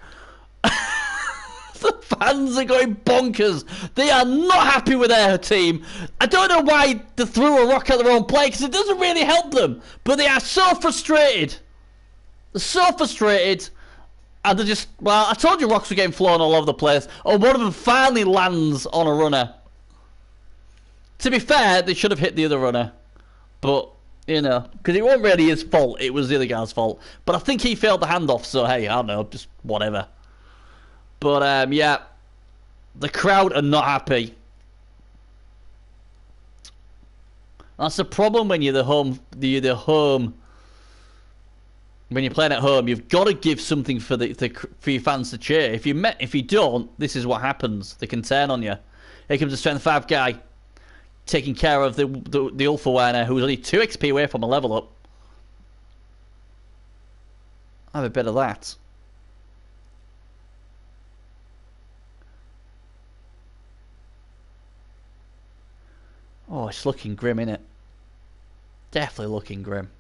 The fans are going bonkers. They are not happy with their team. I don't know why they threw a rock at their own play, because it doesn't really help them. But they are so frustrated. They're so frustrated. And they're just, well, I told you rocks were getting flown all over the place. Oh, one of them finally lands on a runner. To be fair, they should have hit the other runner. But, you know, because it wasn't really his fault. It was the other guy's fault. But I think he failed the handoff, so hey, I don't know, just whatever. But, yeah. The crowd are not happy. That's the problem when you're the home. When you're playing at home, you've got to give something for for your fans to cheer. If you don't, this is what happens. They can turn on you. Here comes the strength 5 guy, taking care of the Ulfa who's only 2 XP away from a level up. Have a bit of that. Oh, it's looking grim, isn't it? Definitely looking grim.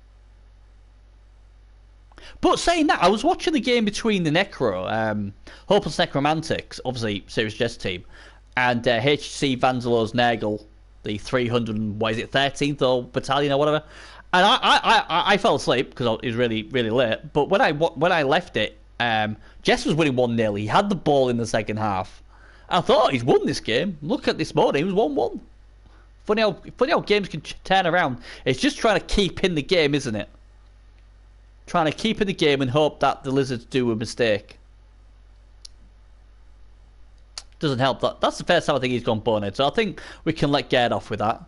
But saying that, I was watching the game between the Hopeless Necromantics, obviously Series Jess team, and HC Vanzelo's Nagel, the 13th or battalion or whatever. And I fell asleep because it was really, really late. But when I left it, Jess was winning 1-0. He had the ball in the second half. I thought he's won this game. Look at this morning, it was 1-1. Funny how games can turn around. It's just trying to keep in the game, isn't it? Trying to keep in the game and hope that the Lizards do a mistake. Doesn't help. That's the first time I think he's gone bonehead. So I think we can let Gerd off with that.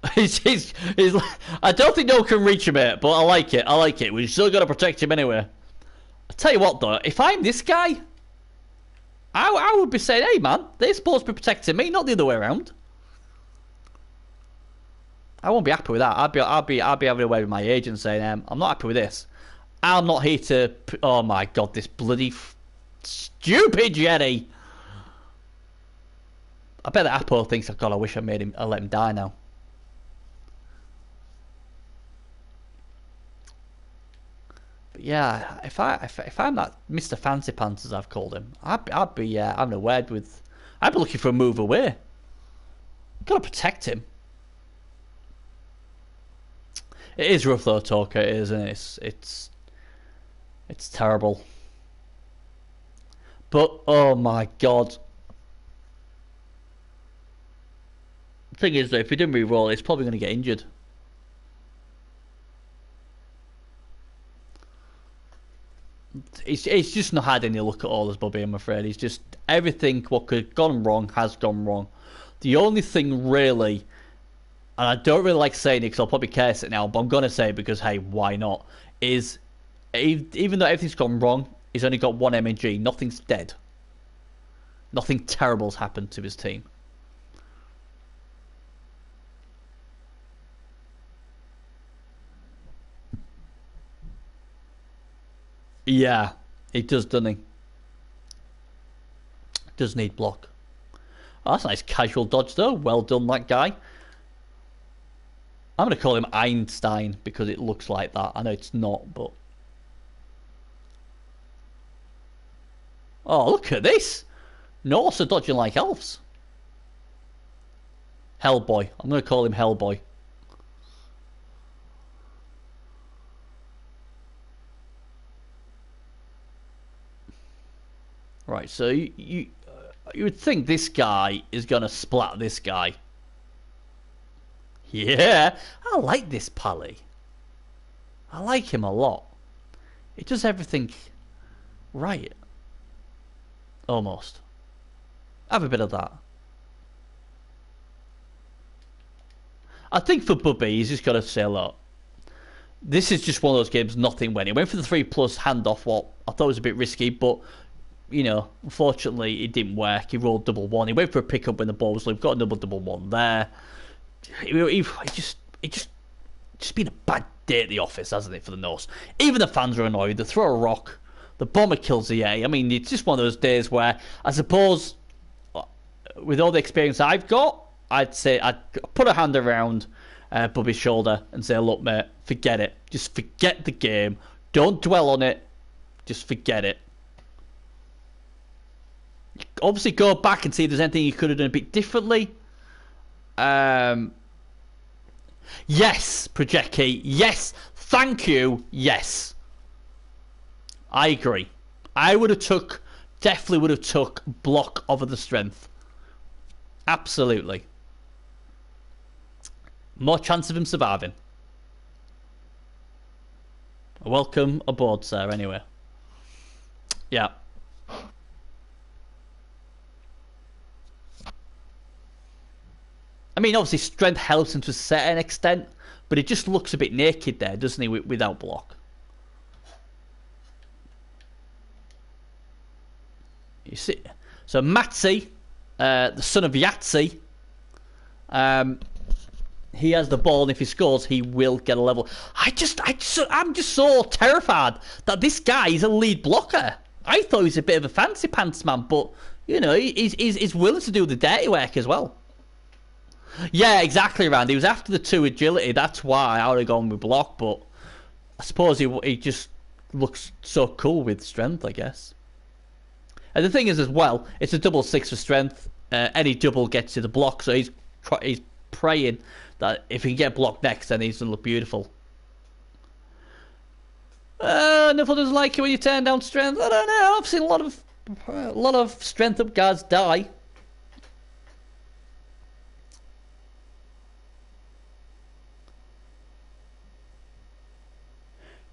I don't think no one can reach him, mate, but I like it. I like it. We've still got to protect him anyway. I tell you what, though, if I'm this guy, I would be saying, hey, man, they're supposed to be protecting me, not the other way around. I won't be happy with that. I'd be having a way with my agent saying, I'm not happy with this. I'm not here to. Oh my god, this bloody stupid Jenny. I bet that Apo thinks, God, I wish I let him die now. But yeah, if I'm that Mr. Fancy Pants as I've called him, I'd be having a word with. I'd be looking for a move away. Gotta protect him. It is rough though, Talker. It is, and it's terrible. But oh my god. The thing is that if he didn't re-roll, he's probably going to get injured. He's just not had any luck at all as Bobby, I'm afraid. He's just everything what could have gone wrong has gone wrong. The only thing really. And I don't really like saying it because I'll probably curse it now, but I'm going to say it because, hey, why not? Is, even though everything's gone wrong, he's only got 1 MG. Nothing's dead. Nothing terrible's happened to his team. Yeah, he does, doesn't he? Does need block. Oh, that's a nice casual dodge, though. Well done, that guy. I'm going to call him Einstein because it looks like that. I know it's not, but... Oh, look at this! Norse are dodging like elves. Hellboy. I'm going to call him Hellboy. Right, so you would think this guy is going to splat this guy. Yeah, I like this Pally. I like him a lot. He does everything right. Almost. Have a bit of that. I think for Bubby, he's just got to say, look, this is just one of those games nothing went. He went for the 3+ handoff, what I thought was a bit risky, but, you know, unfortunately it didn't work. He rolled 1-1. He went for a pickup when the ball was low. Got another 1-1 there. He just been a bad day at the office, hasn't it, for the Norse? Even the fans are annoyed. They throw a rock. The bomber kills the A. I mean, it's just one of those days where I suppose, with all the experience I've got, I'd say I'd put a hand around Bubby's shoulder and say, look, mate, forget it. Just forget the game. Don't dwell on it. Just forget it. Obviously, go back and see if there's anything you could have done a bit differently. Yes, Project Key. Yes, thank you. Yes, I agree. I definitely would have took block over the strength. Absolutely. More chance of him surviving. Welcome aboard, sir. Anyway, yeah. I mean, obviously strength helps him to a certain extent, but it just looks a bit naked there, doesn't he, without block? You see, so Matsy, the son of Yahtzee, he has the ball, and if he scores, he will get a level. I'm just so terrified that this guy is a lead blocker. I thought he was a bit of a fancy pants man, but you know, he's willing to do the dirty work as well. Yeah, exactly, Randy. He was after the 2 agility. That's why I would have gone with block, but I suppose he just looks so cool with strength, I guess. And the thing is, as well, it's a double 6 for strength. Any double gets you the block, so he's praying that if he can get blocked next, then he's going to look beautiful. Nuffle doesn't like it when you turn down strength. I don't know. I've seen a lot of strength up guards die.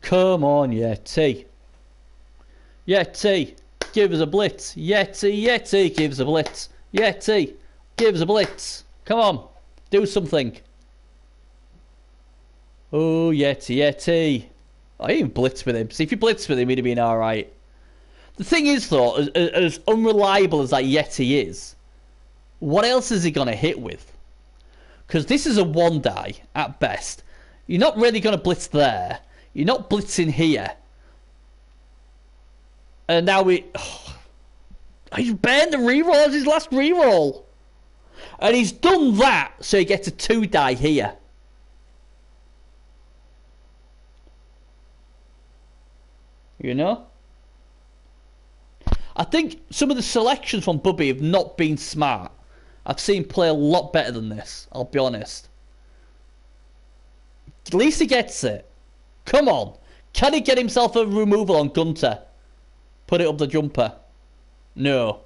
Come on, Yeti. Yeti. Give us a blitz. Yeti, give us a blitz. Yeti, give us a blitz. Come on, do something. Oh, Yeti. I even blitzed with him. See, if you blitzed with him, he'd have been alright. The thing is, though, as unreliable as that Yeti is, what else is he going to hit with? Because this is a 1-die, at best. You're not really going to blitz there. You're not blitzing here. And now he's burned the reroll as his last reroll. And he's done that, so he gets a 2-die here. You know? I think some of the selections from Bubby have not been smart. I've seen play a lot better than this, I'll be honest. At least he gets it. Come on. Can he get himself a removal on Gunter? Put it up the jumper. No.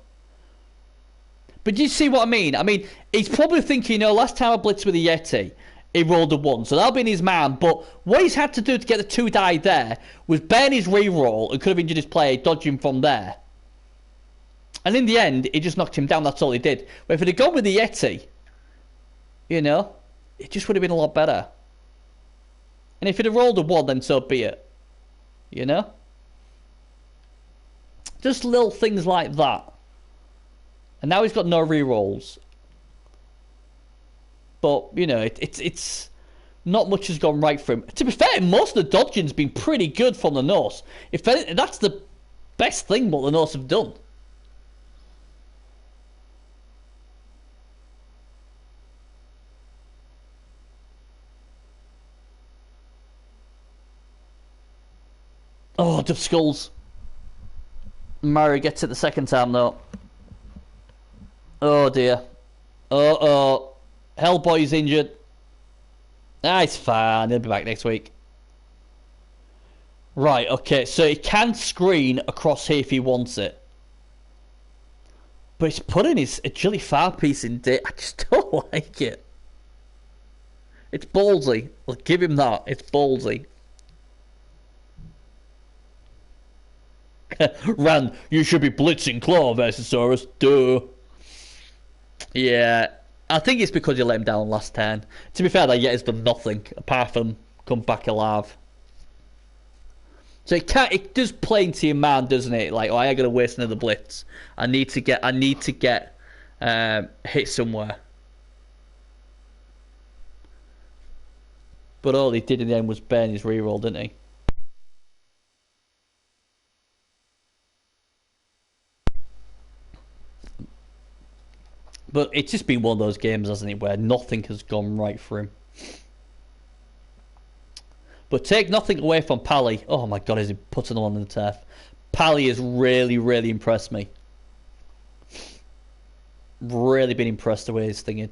But do you see what I mean? I mean, he's probably thinking, you know, last time I blitzed with a Yeti, he rolled a 1. So that'll be in his mind. But what he's had to do to get the 2-die there was burn his reroll and could have injured his player, dodging from there. And in the end, he just knocked him down. That's all he did. But if he'd have gone with the Yeti, you know, it just would have been a lot better. And if he'd have rolled a 1, then so be it. You know? Just little things like that. And now he's got no rerolls. But, you know, it's not much has gone right for him. To be fair, most of the dodging's been pretty good from the Norse. If that's the best thing what the Norse have done. Oh, Duff Skulls. Mario gets it the second time, though. Oh, dear. Uh-oh. Hellboy's injured. Ah, it's fine. He'll be back next week. Right, okay. So he can screen across here if he wants it. But he's putting his agility fire piece in there. I just don't like it. It's ballsy. I'll give him that. It's ballsy. Ran, you should be blitzing Claw versus Saurus. Duh. Yeah. I think it's because you let him down last turn. To be fair, that Yeti's done nothing apart from come back alive. So it does play into your mind, doesn't it? Like, oh, I ain't gonna waste another blitz. I need to get hit somewhere. But all he did in the end was burn his reroll, didn't he? But it's just been one of those games, hasn't it, where nothing has gone right for him. But take nothing away from Pally. Oh my god, is he putting on the turf? Pally has really, really impressed me. Really been impressed the way he's thinking.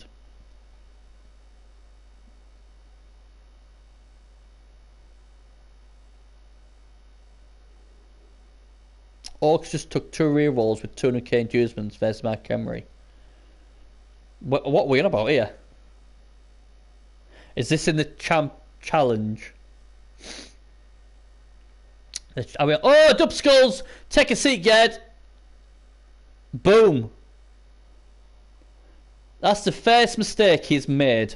Orcs just took 2 rerolls with 200k inducements versus Mark Emery. What are we on about here? Is this in the challenge? Are we, oh, Dub Skulls! Take a seat, Gerd! Boom! That's the first mistake he's made.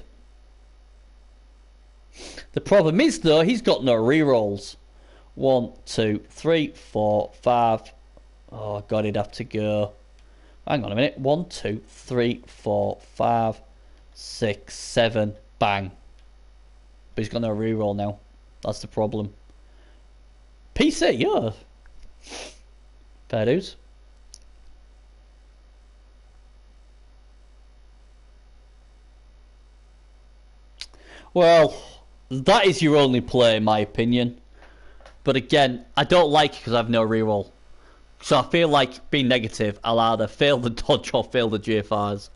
The problem is, though, he's got no rerolls. 1, 2, 3, 4, 5. Oh, God, he'd have to go. Hang on a minute. 1, 2, 3, 4, 5, 6, 7. Bang. But he's got no reroll now. That's the problem. PC, yeah. Fair dues. Well, that is your only play, in my opinion. But again, I don't like it because I have no reroll. So I feel like, being negative, I'll either fail the dodge or fail the GFRs.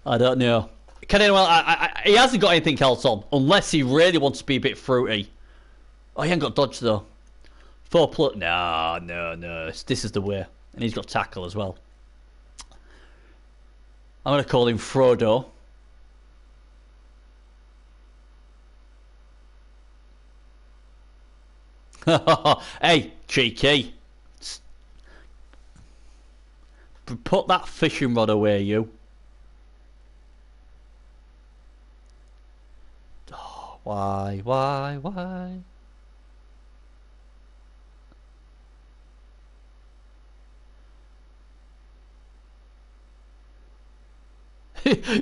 I don't know. Can anyone... he hasn't got anything else on, unless he really wants to be a bit fruity. Oh, he ain't got dodge, though. 4+... No. This is the way. And he's got tackle as well. I'm going to call him Frodo. Hey, cheeky. Put that fishing rod away, you. Oh, why?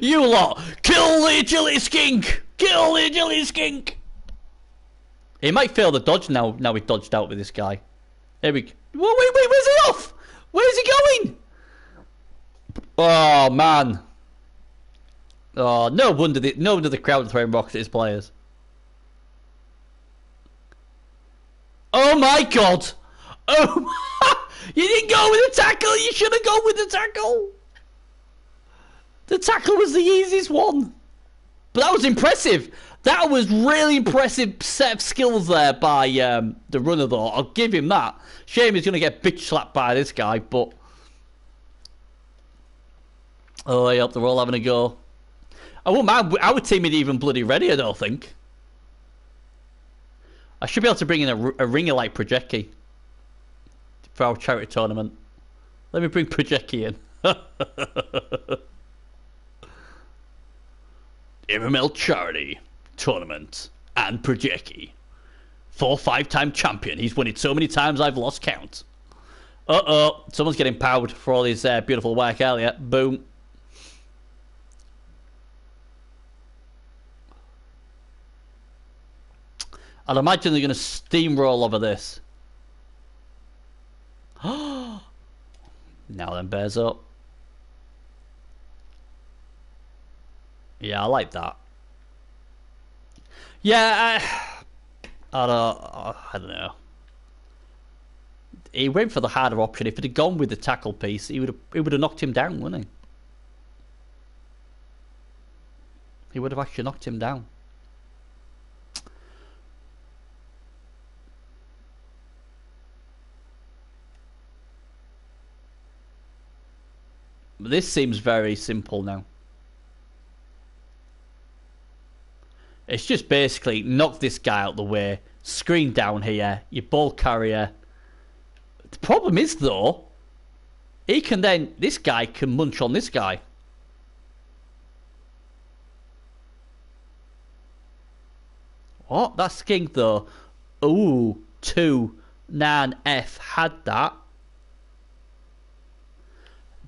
You lot, kill the agility skink! Kill the agility skink! He might fail the dodge now. Now we've dodged out with this guy. Here we go. Wait, where's he off? Where's he going? Oh man. Oh, no wonder the crowd throwing rocks at his players. Oh my God! Oh, you didn't go with the tackle. You should have gone with the tackle. The tackle was the easiest one. But that was impressive. That was really impressive set of skills there by the runner, though. I'll give him that. Shame he's going to get bitch slapped by this guy, but... Oh, yep, they're all having a go. I wouldn't mind. Our team ain't even bloody ready, I don't think. I should be able to bring in a ringer like Projecki for our charity tournament. Let me bring Projecki in. MML charity tournament and Projecki. 5-time champion. He's won it so many times I've lost count. Uh-oh. Someone's getting powered for all his beautiful work earlier. Boom. I'd imagine they're going to steamroll over this. Now then, bears up. Yeah, I like that. Yeah, I don't know. He went for the harder option. If he'd have gone with the tackle piece, he would have knocked him down, wouldn't he? He would have actually knocked him down. But this seems very simple now. It's just basically knock this guy out the way, screen down here, your ball carrier. The problem is, though, this guy can munch on this guy. What? That skink, though. Ooh, 2-9F had that.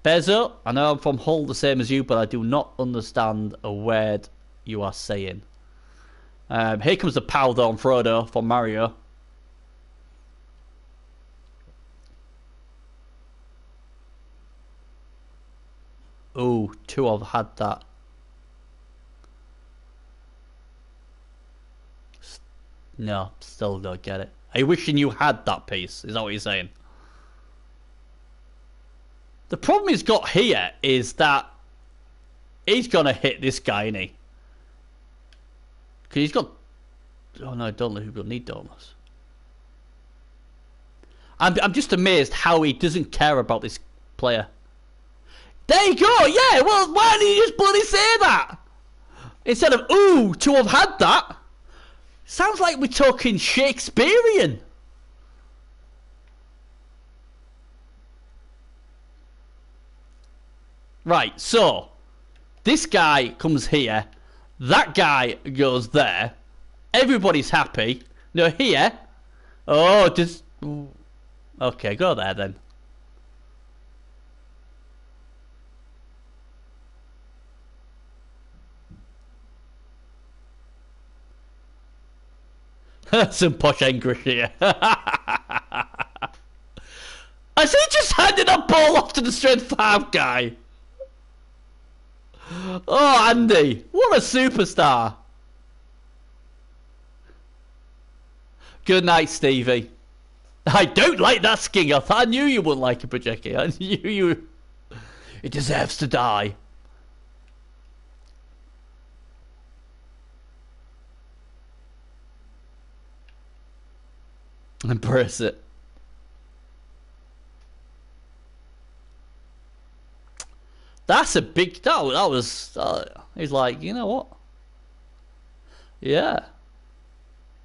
Bezo, I know I'm from Hull the same as you, but I do not understand a word you are saying. Here comes the pow though on Frodo for Mario. Ooh, 2 have had that. No, still don't get it. Are you wishing you had that piece? Is that what you're saying? The problem he's got here is that he's going to hit this guy, isn't he? Because he's got... Oh no, don't need donuts. I'm just amazed how he doesn't care about this player. There you go, yeah, well, why did you just bloody say that? Instead of, ooh, to have had that. Sounds like we're talking Shakespearean. Right, so this guy comes here, that guy goes there, everybody's happy. No, here. Oh, just okay, go there then. Some posh English here. Has he just handed that ball off to the strength 5 guy? Oh, Andy, what a superstar. Good night, Stevie. I don't like that sking. I knew you wouldn't like it, Projecki. I knew you. It deserves to die. Embrace it. That's a big. That was. He's like, you know what? Yeah.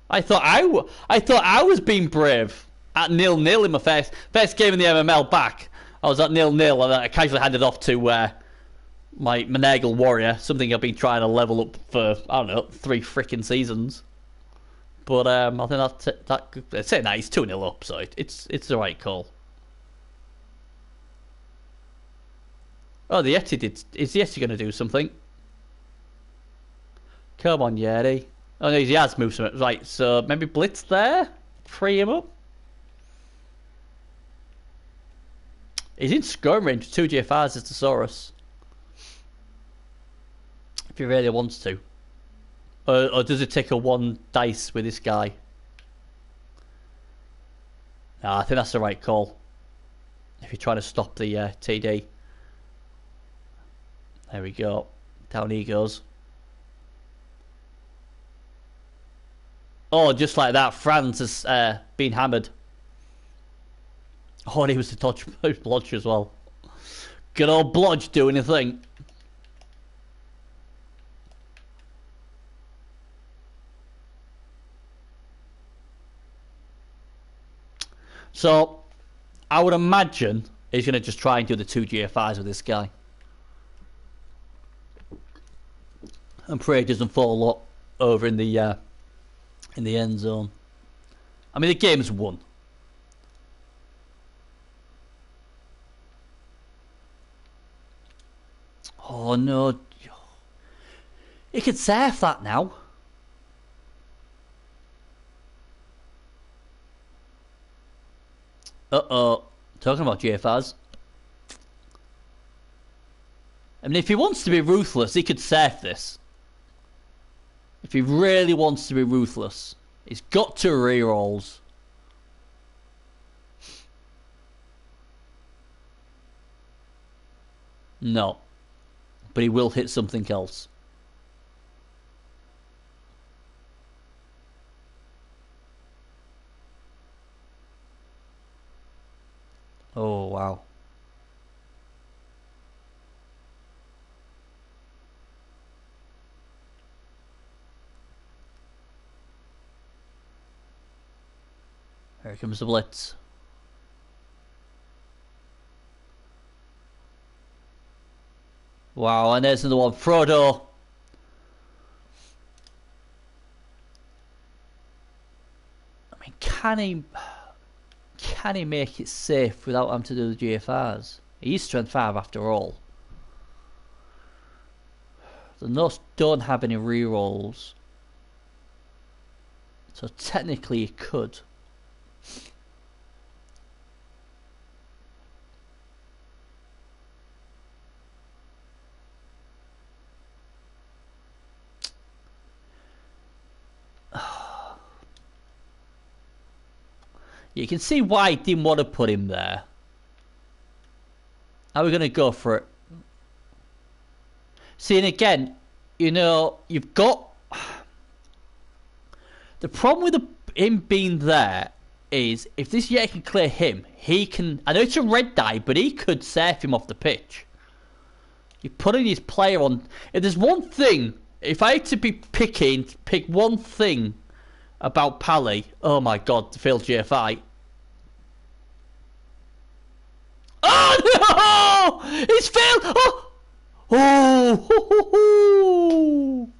I thought I was being brave at 0-0 in my first game in the MML back. I was at 0-0 and I casually handed off to my Menegal Warrior, something I've been trying to level up for, I don't know, 3 freaking seasons. But I think that saying that he's 2-0 up, so it's the right call. Oh, the Yeti is the Yeti going to do something? Come on, Yeti. Oh no, he has moved some. Right, so maybe blitz there, free him up. He's in scoring range. 2 GFRs is Thesaurus. If he really wants to. Or does it take a 1 dice with this guy? No, I think that's the right call. If you're trying to stop the TD. There we go. Down he goes. Oh, just like that, Franz has been hammered. Oh, and he was to touch Blodge as well. Good old Blodge doing a thing. So, I would imagine he's going to just try and do the 2 GFIs with this guy. And pray it doesn't fall over in the end zone. I mean, the game's won. Oh no. He could surf that now. Uh-oh. Talking about GFRs. I mean, if he wants to be ruthless, he could surf this. If he really wants to be ruthless, he's got 2 rerolls. No. But he will hit something else. Oh, wow. Here comes the blitz. Wow, and there's another one. Frodo. I mean, can he make it safe without having to do the GFRs? He's strength 5 after all. The Norse don't have any rerolls. So technically he could. You can see why he didn't want to put him there. How are we going to go for it? See, and again, you know, you've got... The problem with him being there is, if this Yeti can clear him, he can... I know it's a red die, but he could surf him off the pitch. You're putting his player on... If there's one thing... If I had to be pick one thing about Pally... Oh my god, the failed GFI. Oh no! He's failed! Oh! Oh! Ho, ho, ho.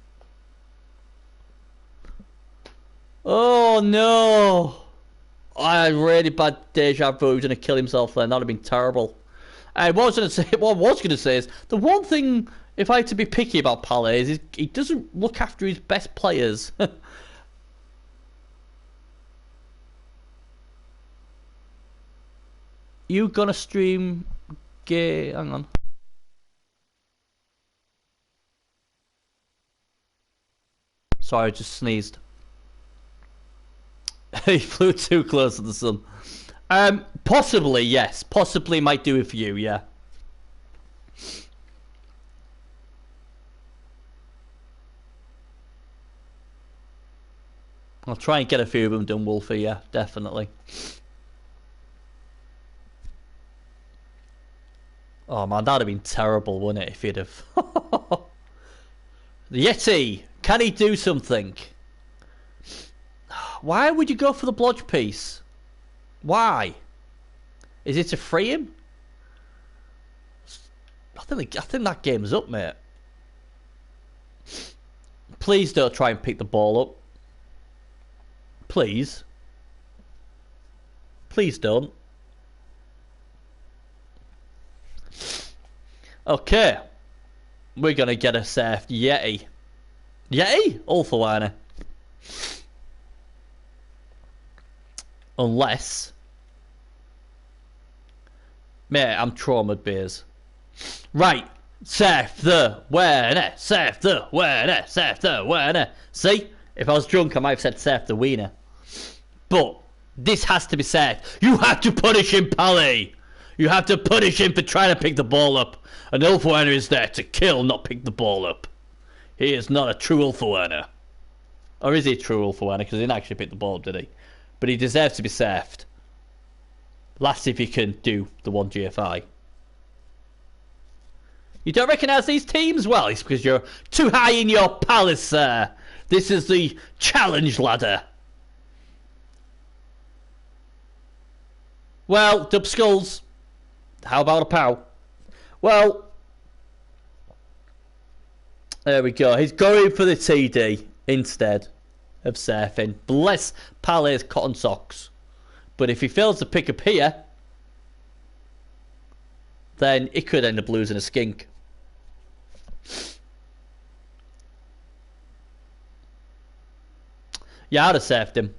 Oh no! I had really bad deja vu. He was going to kill himself then. That would have been terrible. What I was going to say is the one thing, if I had to be picky about Palais, is he doesn't look after his best players. You gonna stream gay? Hang on. Sorry, I just sneezed. He flew too close to the sun. Possibly, yes. Possibly might do it for you, yeah. I'll try and get a few of them done, Wolfie, yeah, definitely. Oh man, that'd have been terrible, wouldn't it, if he'd have... The Yeti! Can he do something? Why would you go for the blodge piece? Why? Is it to free him? I think that game's up, mate. Please don't try and pick the ball up. Please. Please don't. Okay. We're going to get a safe Yeti. Yeti? All for Warner. Unless... Mate, I'm traumatized, beers. Right. Save the winner. Save the winner. Save the winner. See? If I was drunk, I might have said save the wiener. But this has to be said. You have to punish him, Pally. You have to punish him for trying to pick the ball up. An Ulfweiner is there to kill, not pick the ball up. He is not a true Ulfweiner. Or is he a true Ulfweiner? Because he didn't actually pick the ball up, did he? But he deserves to be saved. Last if you can do the one GFI. You don't recognise these teams? Well, it's because you're too high in your palace, sir. This is the challenge ladder. Well, Dub Skulls. How about a pow? Well, there we go. He's going for the TD instead of surfing. Bless Palais cotton socks. But if he fails to pick up here, then he could end up losing a skink. Yeah, I'd have surfed him.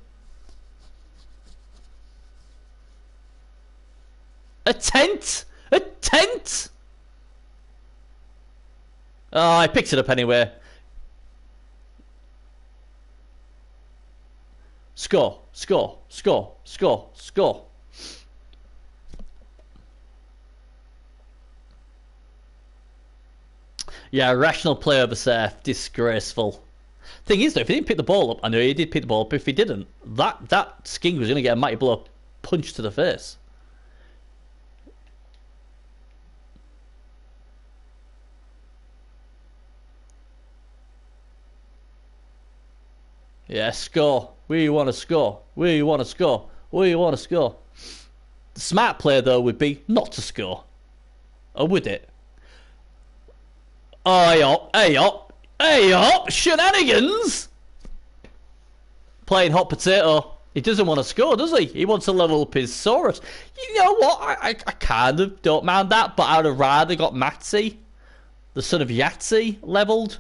A tent? A tent? Oh, I picked it up anyway. Score, score, score, score, score. Yeah, rational play over surf. Disgraceful. Thing is, though, if he didn't pick the ball up, I know he did pick the ball up, but if he didn't, that skink was going to get a mighty blow punch to the face. Yeah, score. We want to score. We want to score. We want to score. The smart play, though, would be not to score. Or would it? Oh, hey up, hey up, hey up, shenanigans! Playing hot potato. He doesn't want to score, does he? He wants to level up his Saurus. You know what? I kind of don't mind that, but I'd have rather got Matsy, the son of Yahtzee, levelled.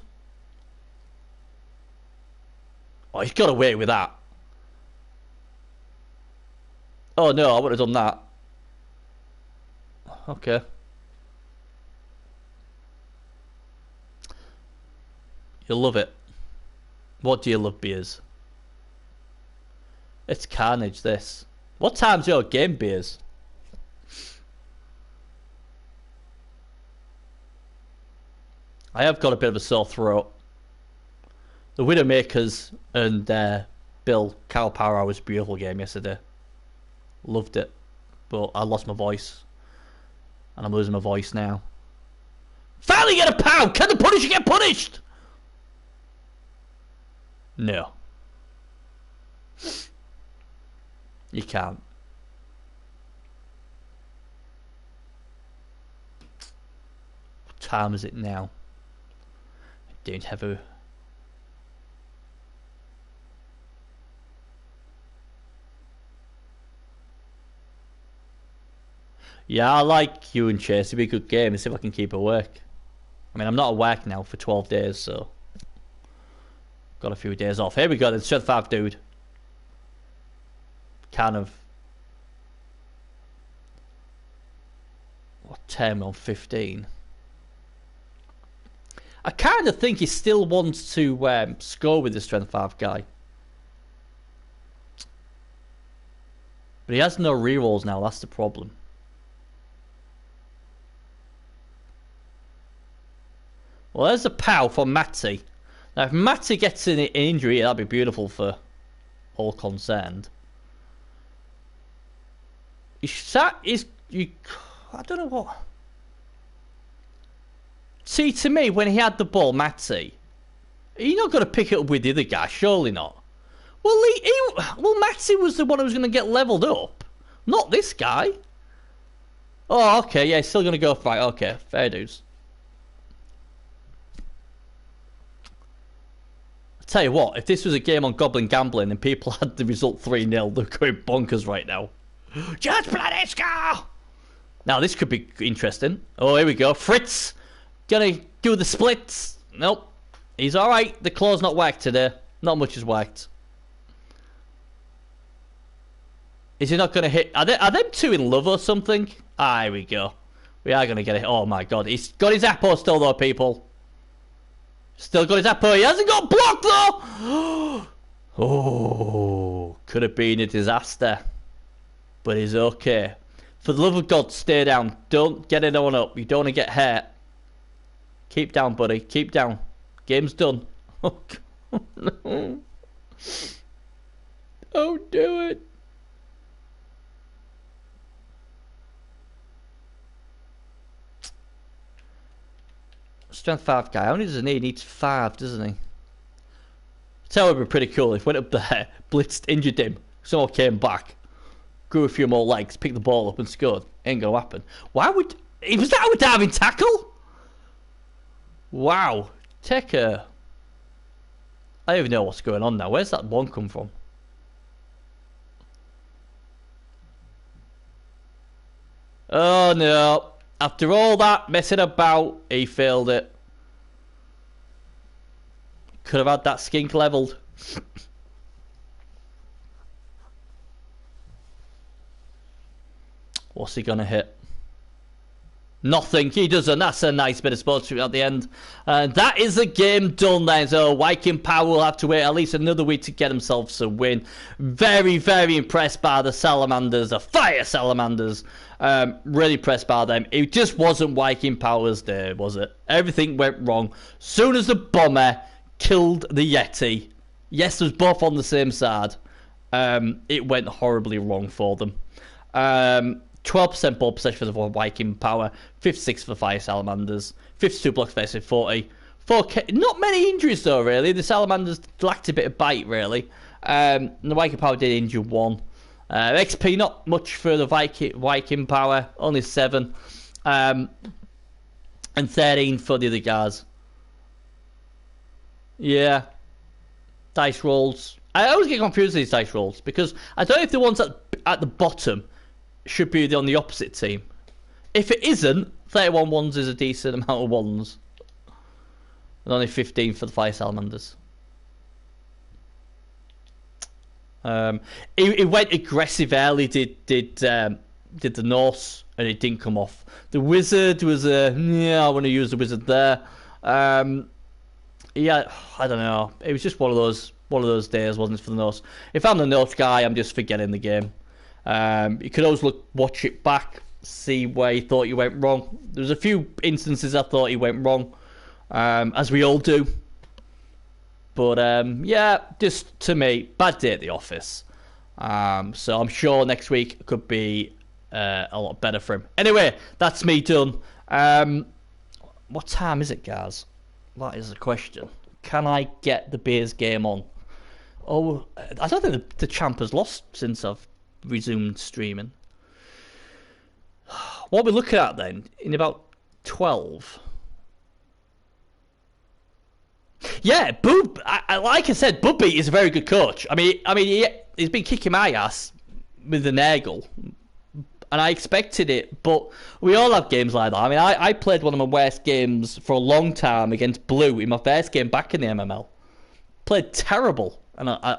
Oh, he's got away with that. Oh no, I would have done that. Okay. You'll love it. What do you love, beers? It's carnage, this. What time's your game, beers? I have got a bit of a sore throat. The Widowmakers and Bill Cow Power Hour was a beautiful game yesterday. Loved it. But I lost my voice. And I'm losing my voice now. Finally get a pow! Can the Punisher get punished? No. You can't. time is it now? I don't have a... Yeah, I like you and Chase. It'd be a good game. Let's see if I can keep awake. I mean, I'm not at work now for 12 days, so... Got a few days off. Here we go, then. Strength 5 dude. Kind of... What, 10 on 15? I kind of think he still wants to score with the Strength 5 guy. But he has no rerolls now, that's the problem. Well, there's a pow for Matty. Now, if Matty gets an injury, that'd be beautiful for all concerned. I don't know what... See, to me, when he had the ball, Matty, you're not going to pick it up with the other guy, surely not. Well, Matty was the one who was going to get levelled up, not this guy. Oh, okay, yeah, he's still going to go fight. Okay, fair dues. Tell you what, if this was a game on Goblin Gambling and people had the result 3-0, they're going bonkers right now. Just bloody score! Now, this could be interesting. Oh, here we go. Fritz gonna do the splits. Nope. He's alright. The claw's not whacked today. Not much is whacked. Is he not gonna hit? Are them two in love or something? Ah, here we go. We are gonna get it. Oh my god. He's got his Apo still though, people. Still got his Apo. He hasn't got blocked though! Oh, could have been a disaster. But he's okay. For the love of God, stay down. Don't get anyone up. You don't want to get hurt. Keep down, buddy. Keep down. Game's done. Oh, God, no. Don't do it. Strength 5 guy. How many does he need? He needs 5, doesn't he? Tell him it'd be pretty cool if he went up there, blitzed, injured him. Someone came back. Grew a few more legs, picked the ball up and scored. Ain't gonna happen. Why would... Was that a diving tackle? Wow. Take a... I don't even know what's going on now. Where's that one come from? Oh no. After all that messing about, he failed it. Could have had that skink levelled. What's he gonna hit? Nothing. He doesn't. That's a nice bit of sportsmanship at the end. And that is the game done then. So Wiking Power will have to wait at least another week to get themselves a win. Very, very impressed by the Salamanders, the Fire Salamanders. Really impressed by them. It just wasn't Wiking Power's day, was it? Everything went wrong. Soon as the bomber killed the Yeti, yes, it was both on the same side. It went horribly wrong for them. 12% ball possession for the Wiking Power, 56 for Fire Salamanders, 52 blocks versus 40. 4K, not many injuries though, really. The Salamanders lacked a bit of bite, really. The Wiking Power did injure 1. XP, not much for the Wiking Power, only 7. And 13 for the other guys. Yeah. Dice rolls. I always get confused with these dice rolls, because I don't know if the ones at the bottom should be on the opposite team. If it isn't, 31 ones is a decent amount of ones. And only 15 for the Fire Salamanders. It went aggressive early, did the Norse, and it didn't come off. The Wizard was I want to use the Wizard there. Yeah, I don't know. It was just one of those days, wasn't it, for the Norse? If I'm the Norse guy, I'm just forgetting the game. You could always watch it back, see where you thought you went wrong. There was a few instances I thought he went wrong, as we all do. But yeah, just to me, bad day at the office. So I'm sure next week could be a lot better for him. Anyway, that's me done. What time is it, guys? That is the question. Can I get the Bears game on? Oh, I don't think the champ has lost since I've resumed streaming. What we're looking at then, in about 12, Yeah, like I said, Bubby is a very good coach. He's been kicking my ass with the Nagel, and I expected it, but we all have games like that. I mean, I played one of my worst games for a long time against Blue in my first game back in the MML. Played terrible, and I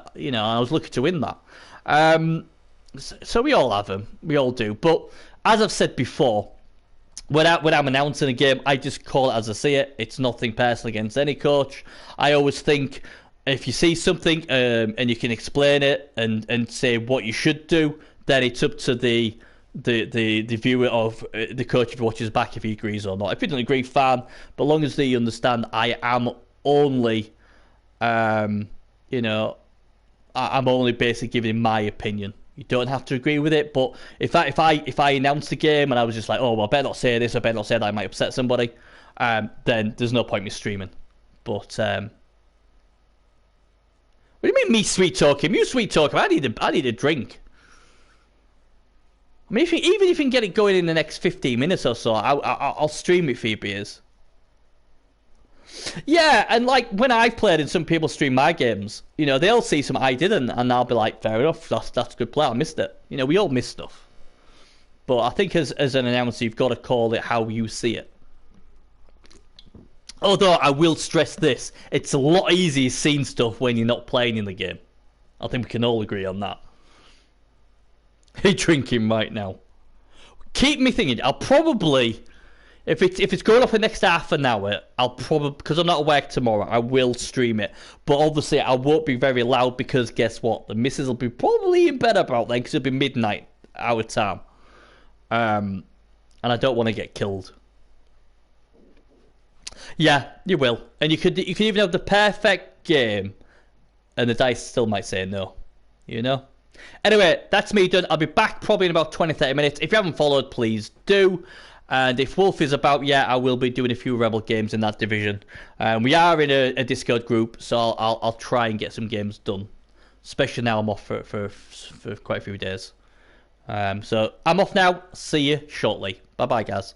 was lucky to win that. So we all have them, we all do. But as I've said before, when I'm announcing a game, I just call it as I see it. It's nothing personal against any coach. I always think if you see something and you can explain it and say what you should do, then it's up to the viewer of the coach if he watches back if he agrees or not. If he doesn't agree, fine. But as long as they understand, I am only, I'm only basically giving my opinion. You don't have to agree with it, but if I announced the game and I was just like, oh, well, I better not say this, I better not say that, I might upset somebody, then there's no point in me streaming. But what do you mean me sweet talking? You sweet talking? I need a drink. I mean, even if you can get it going in the next 15 minutes or so, I'll stream it for you beers. Yeah, and like when I've played and some people stream my games, they'll see something I didn't, and I'll be like, fair enough, that's good play, I missed it. We all miss stuff. But I think as an announcer, you've got to call it how you see it. Although I will stress this, it's a lot easier seeing stuff when you're not playing in the game. I think we can all agree on that. Hey, drinking right now. Keep me thinking, I'll probably... If it's going off the next half an hour, I'll probably, because I'm not at work tomorrow, I will stream it. But obviously, I won't be very loud because guess what? The missus will be probably in bed about then because it'll be midnight our time, and I don't want to get killed. Yeah, you will, and you could even have the perfect game, and the dice still might say no. Anyway, that's me done. I'll be back probably in about 20-30 minutes. If you haven't followed, please do. And if Wolf is about, I will be doing a few Rebel games in that division. We are in a Discord group, so I'll try and get some games done. Especially now I'm off for quite a few days. So I'm off now. See you shortly. Bye-bye, guys.